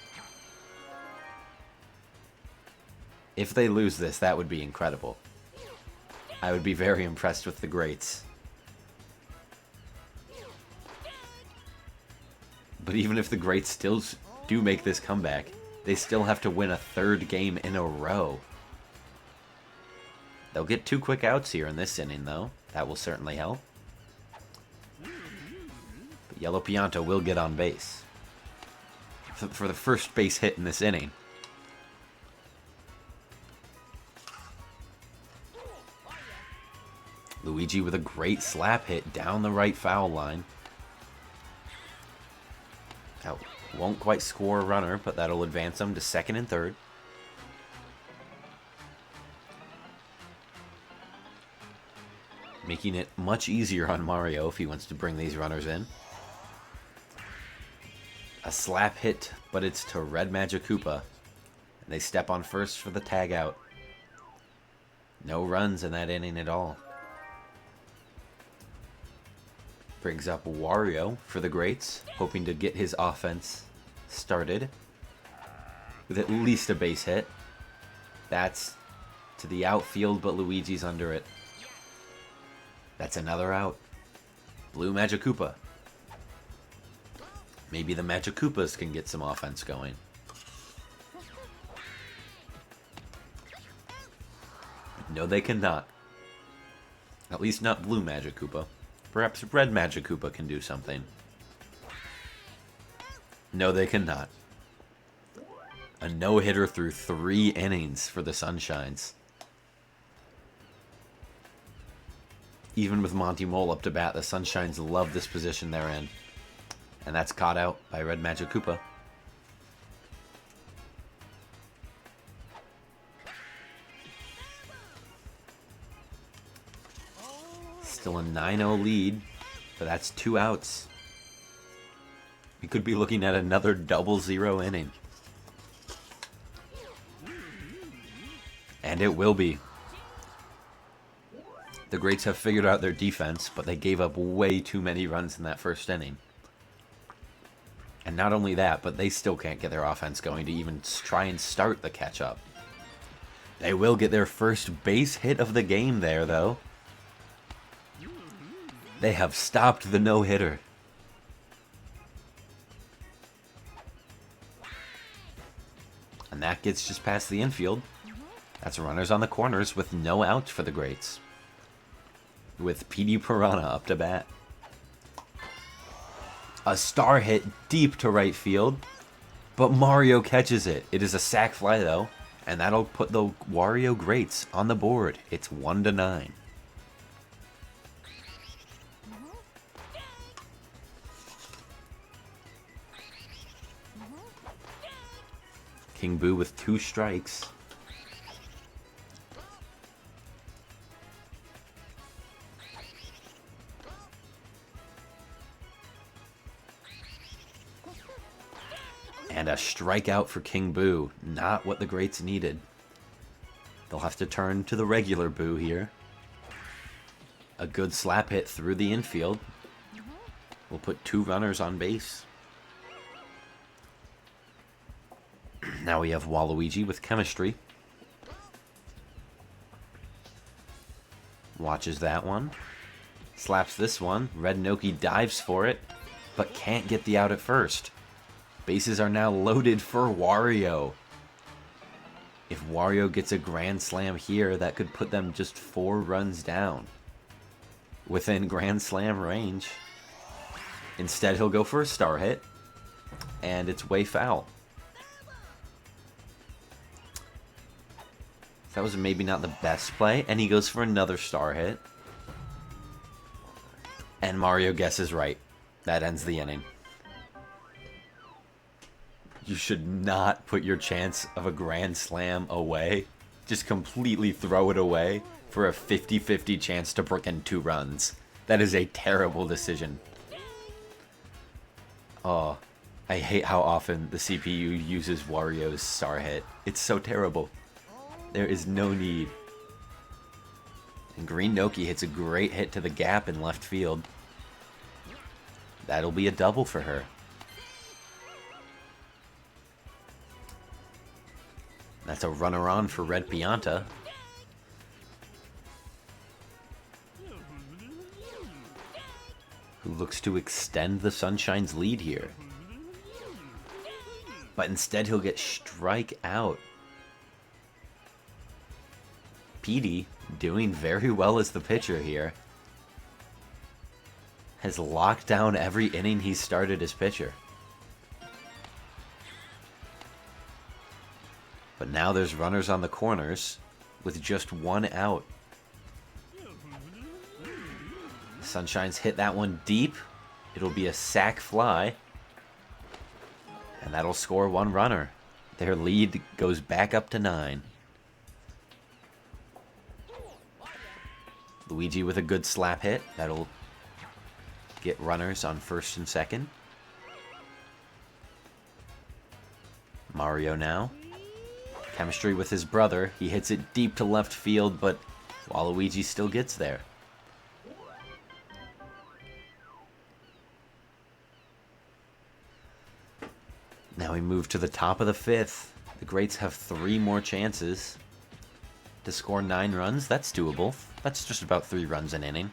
Speaker 1: If they lose this, that would be incredible. I would be very impressed with the Greats. But even if the Greats still do make this comeback, they still have to win a 3rd game in a row. They'll get 2 quick outs here in this inning, though. That will certainly help. But Yellow Pianta will get on base for the first base hit in this inning. Luigi with a great slap hit down the right foul line. That won't quite score a runner, but that'll advance them to second and third. making it much easier on Mario if he wants to bring these runners in. A slap hit, but it's to Red Magic Koopa. And they step on first for the tag out. No runs in that inning at all. Brings up Wario for the Greats, hoping to get his offense started with at least a base hit. That's to the outfield, but Luigi's under it. That's another out. Blue Magic Koopa. Maybe the Magic Koopas can get some offense going. No, they cannot. At least not Blue Magic Koopa. Perhaps Red Magic Koopa can do something. No, they cannot. A no-hitter through 3 innings for the Sunshines. Even with Monty Mole up to bat, the Sunshines love this position they're in. And that's caught out by Red Magic Koopa. Still a 9-0 lead, but that's 2 outs. We could be looking at another 0-0 inning. And it will be. The Greats have figured out their defense, but they gave up way too many runs in that first inning. And not only that, but they still can't get their offense going to even try and start the catch-up. They will get their first base hit of the game there, though. They have stopped the no-hitter. And that gets just past the infield. That's runners on the corners with no outs for the Greats. With Petey Piranha up to bat. A star hit deep to right field, but Mario catches it. It is a sac fly though, and that'll put the Wario Greats on the board. It's 1-9. King Boo with 2 strikes. And a strikeout for King Boo. Not what the Greats needed. They'll have to turn to the regular Boo here. A good slap hit through the infield. We'll put 2 runners on base. Now we have Waluigi with chemistry. Watches that one. Slaps this one. Red Noki dives for it, but can't get the out at first. Bases are now loaded for Wario. If Wario gets a grand slam here, that could put them just 4 runs down. Within grand slam range. Instead, he'll go for a star hit, and it's way foul. That was maybe not the best play, and he goes for another star hit. And Mario guesses right. That ends the inning. You should not put your chance of a grand slam away. Just completely throw it away for a 50-50 chance to brick in 2 runs. That is a terrible decision. Oh, I hate how often the CPU uses Wario's star hit. It's so terrible. There is no need. And Green Noki hits a great hit to the gap in left field. That'll be a double for her. That's a runner on for Red Pianta. Who looks to extend the Sunshine's lead here. But instead he'll get strike out. Petey, doing very well as the pitcher here, has locked down every inning he's started as pitcher. But now there's runners on the corners with just 1 out. Sunshine's hit that one deep. It'll be a sac fly. And that'll score 1 runner. Their lead goes back up to 9. Luigi with a good slap hit. That'll get runners on first and second. Mario now. Chemistry with his brother. He hits it deep to left field, but Waluigi still gets there. Now we move to the top of the fifth. The Greats have 3 more chances to score 9 runs. That's doable. That's just about 3 runs an inning.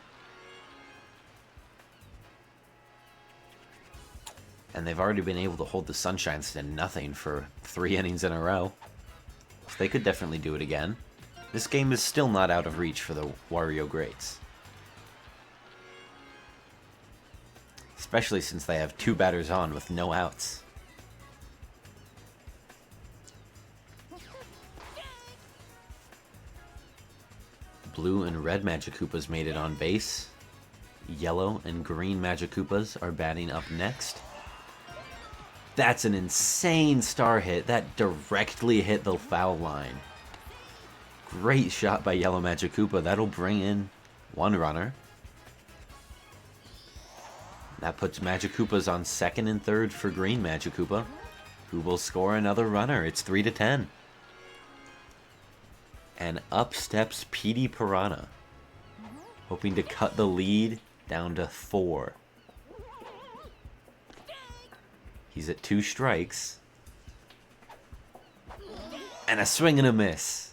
Speaker 1: And they've already been able to hold the Sunshines to nothing for 3 innings in a row. So they could definitely do it again. This game is still not out of reach for the Wario Greats. Especially since they have 2 batters on with no outs. Blue and red Magikoopas made it on base. Yellow and green Magikoopas are batting up next. That's an insane star hit. That directly hit the foul line. Great shot by Yellow Magikoopa. That'll bring in 1 runner. That puts Magikoopas on second and third for green Magikoopa, who will score another runner. It's 3-10. And up steps Petey Piranha, hoping to cut the lead down to 4. He's at 2 strikes. And a swing and a miss.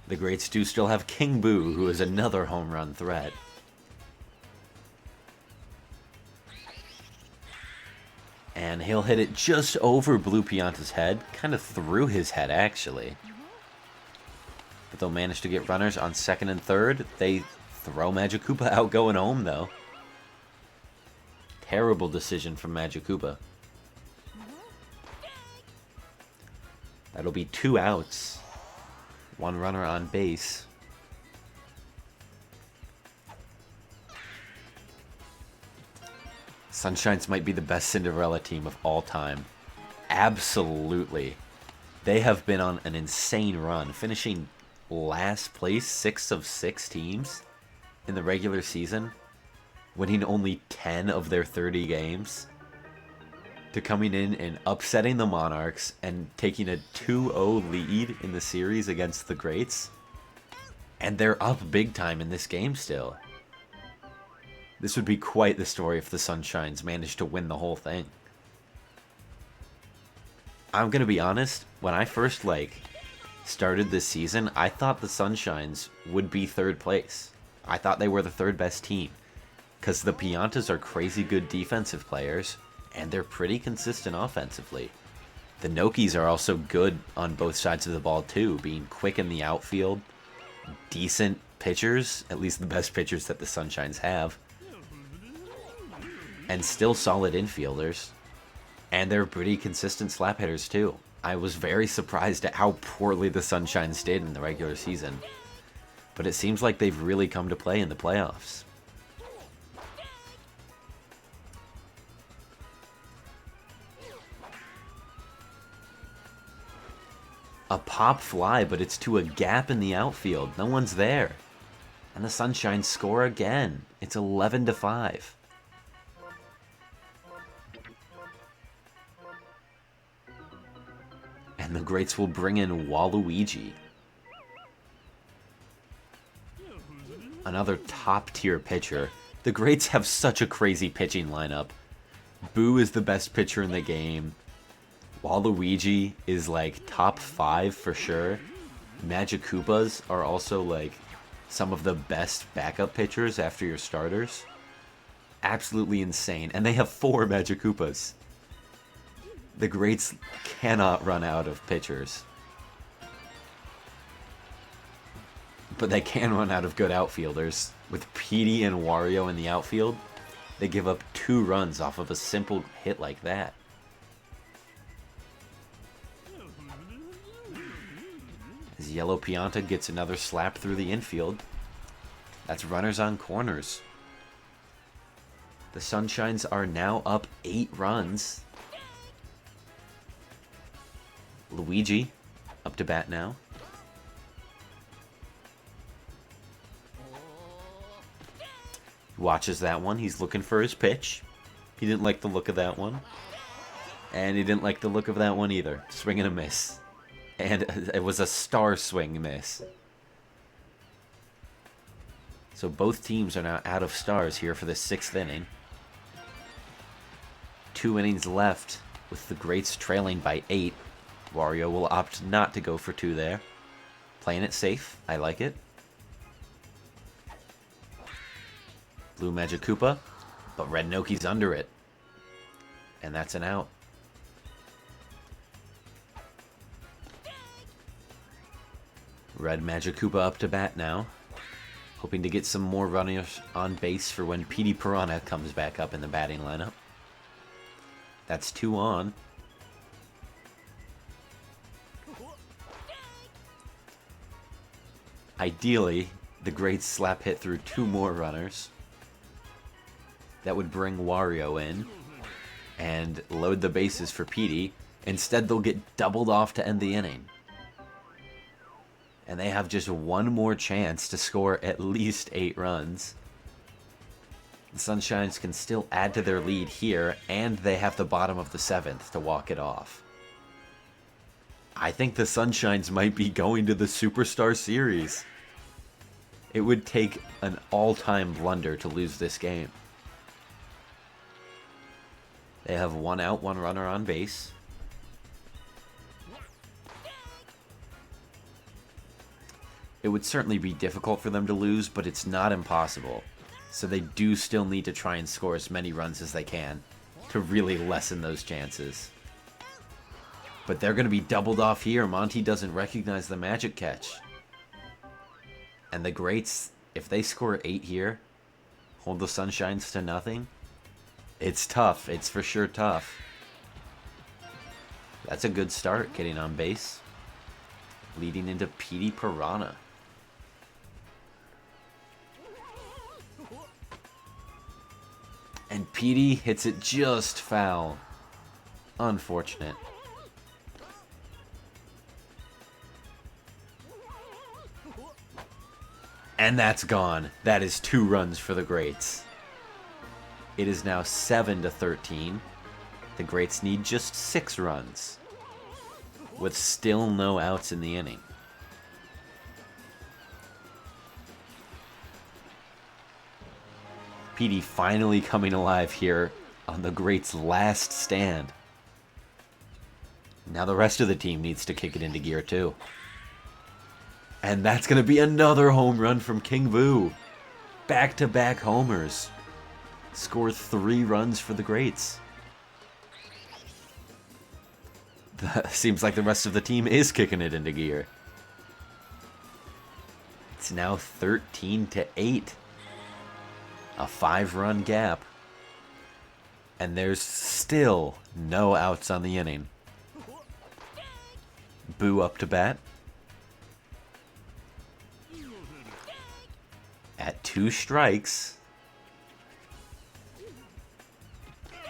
Speaker 1: The Greats do still have King Boo, who is another home run threat. And he'll hit it just over Blue Pianta's head. Kind of through his head, actually. But they'll manage to get runners on second and third. They throw Magikoopa out going home, though. Terrible decision from Magikoopa. That'll be 2 outs. 1 runner on base. Sunshines might be the best Cinderella team of all time. Absolutely. They have been on an insane run, finishing last place 6 of 6 teams in the regular season, winning only 10 of their 30 games, to coming in and upsetting the Monarchs and taking a 2-0 lead in the series against the Greats. And they're up big time in this game still. This would be quite the story if the Sunshines managed to win the whole thing. I'm going to be honest, when I first started this season, I thought the Sunshines would be 3rd place. I thought they were the 3rd best team, because the Piantas are crazy good defensive players, and they're pretty consistent offensively. The Nokis are also good on both sides of the ball too, being quick in the outfield, decent pitchers, at least the best pitchers that the Sunshines have, and still solid infielders. And they're pretty consistent slap hitters too. I was very surprised at how poorly the Sunshines did in the regular season. But it seems like they've really come to play in the playoffs. A pop fly, but it's to a gap in the outfield. No one's there. And the Sunshines score again. It's 11-5. And the Greats will bring in Waluigi. Another top-tier pitcher. The Greats have such a crazy pitching lineup. Boo is the best pitcher in the game. Waluigi is top 5 for sure. Magikoopas are also some of the best backup pitchers after your starters. Absolutely insane. And they have 4 Magikoopas. The Greats cannot run out of pitchers. But they can run out of good outfielders. With Petey and Wario in the outfield, they give up 2 runs off of a simple hit like that. As Yellow Pianta gets another slap through the infield. That's runners on corners. The Sunshines are now up 8 runs. Luigi up to bat now. He watches that one. He's looking for his pitch. He didn't like the look of that one. And he didn't like the look of that one either. Swing and a miss. And it was a star swing miss. So both teams are now out of stars here for the 6th inning. 2 innings left with the Greats trailing by 8. Wario will opt not to go for 2 there. Playing it safe. I like it. Blue Magic Koopa, but Red Noki's under it. And that's an out. Red Magic Koopa up to bat now. Hoping to get some more runners on base for when Petey Piranha comes back up in the batting lineup. That's 2 on. Ideally, the Greats slap hit through 2 more runners. That would bring Wario in and load the bases for Petey. Instead, they'll get doubled off to end the inning. And they have just 1 more chance to score at least 8 runs. The Sunshines can still add to their lead here, and they have the bottom of the 7th to walk it off. I think the Sunshines might be going to the Superstar Series. It would take an all-time blunder to lose this game. They have 1 out, 1 runner on base. It would certainly be difficult for them to lose, but it's not impossible. So they do still need to try and score as many runs as they can to really lessen those chances. But they're going to be doubled off here. Monty doesn't recognize the magic catch. And the Greats, if they score 8 here, hold the Sunshines to nothing, it's tough. It's for sure tough. That's a good start, getting on base. Leading into Petey Piranha. And Petey hits it just foul. Unfortunate. And that's gone. That is 2 runs for the Greats. It is now 7-13. The Greats need just 6 runs, with still no outs in the inning. Petey finally coming alive here on the Greats' last stand. Now the rest of the team needs to kick it into gear too. And that's going to be another home run from King Boo. Back-to-back homers. Score 3 runs for the Greats. Seems like the rest of the team is kicking it into gear. It's now 13-8. A 5-run gap. And there's still no outs on the inning. Boo up to bat. At 2 strikes.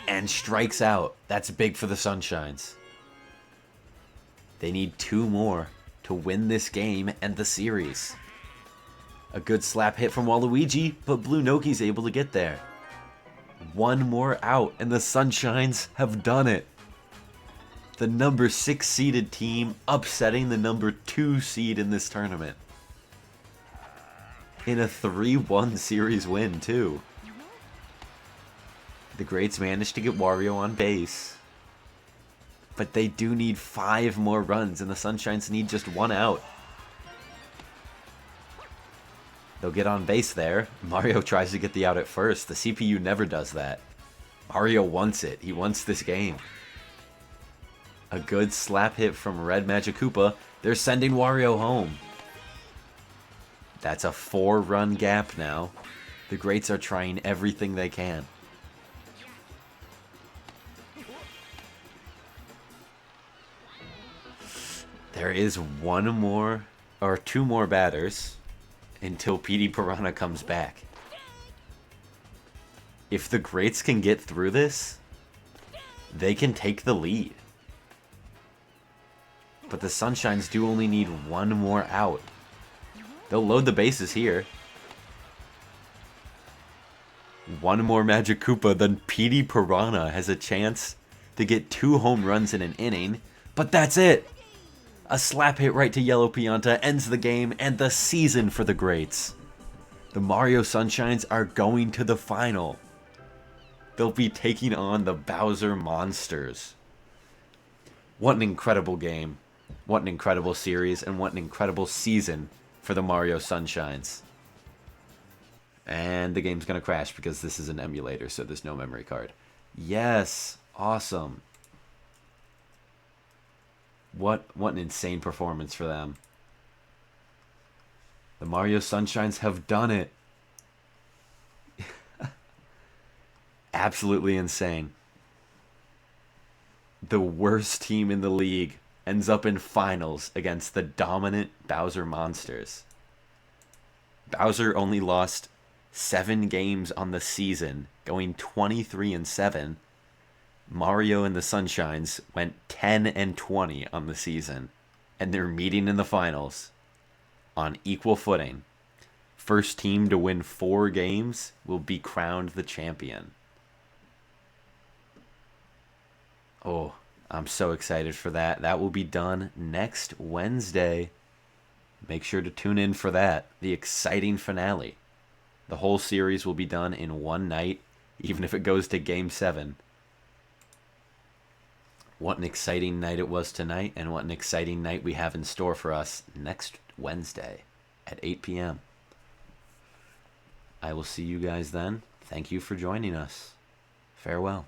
Speaker 1: And strikes out. That's big for the Sunshines. They need 2 more to win this game and the series. A good slap hit from Waluigi, but Blue Noki's able to get there. 1 more out, and the Sunshines have done it. The number 6 seeded team upsetting the number 2 seed in this tournament. In a 3-1 series win, too. The Greats managed to get Wario on base. But they do need 5 more runs, and the Sunshines need just 1 out. They'll get on base there. Mario tries to get the out at first. The CPU never does that. Mario wants it. He wants this game. A good slap hit from Red Magic Koopa. They're sending Wario home. That's a 4-run gap now. The Greats are trying everything they can. There is 1 more, or 2 more batters until Petey Piranha comes back. If the Greats can get through this, they can take the lead. But the Sunshines do only need 1 more out. They'll load the bases here. One more Magic Koopa, then Petey Piranha has a chance to get 2 home runs in an inning. But that's it! A slap hit right to Yellow Pianta ends the game and the season for the Greats. The Mario Sunshines are going to the final. They'll be taking on the Bowser Monsters. What an incredible game. What an incredible series, and what an incredible season for the Mario Sunshines. And the game's going to crash because this is an emulator, so there's no memory card. Yes, awesome. What an insane performance for them. The Mario Sunshines have done it. Absolutely insane. The worst team in the league ends up in finals against the dominant Bowser Monsters. Bowser only lost 7 games on the season, going 23-7. Mario and the Sunshines went 10-20 on the season, and they're meeting in the finals on equal footing. First team to win 4 games will be crowned the champion. Oh, I'm so excited for that. That will be done next Wednesday. Make sure to tune in for that. The exciting finale. The whole series will be done in one night, even if it goes to Game 7. What an exciting night it was tonight, and what an exciting night we have in store for us next Wednesday at 8 p.m. I will see you guys then. Thank you for joining us. Farewell.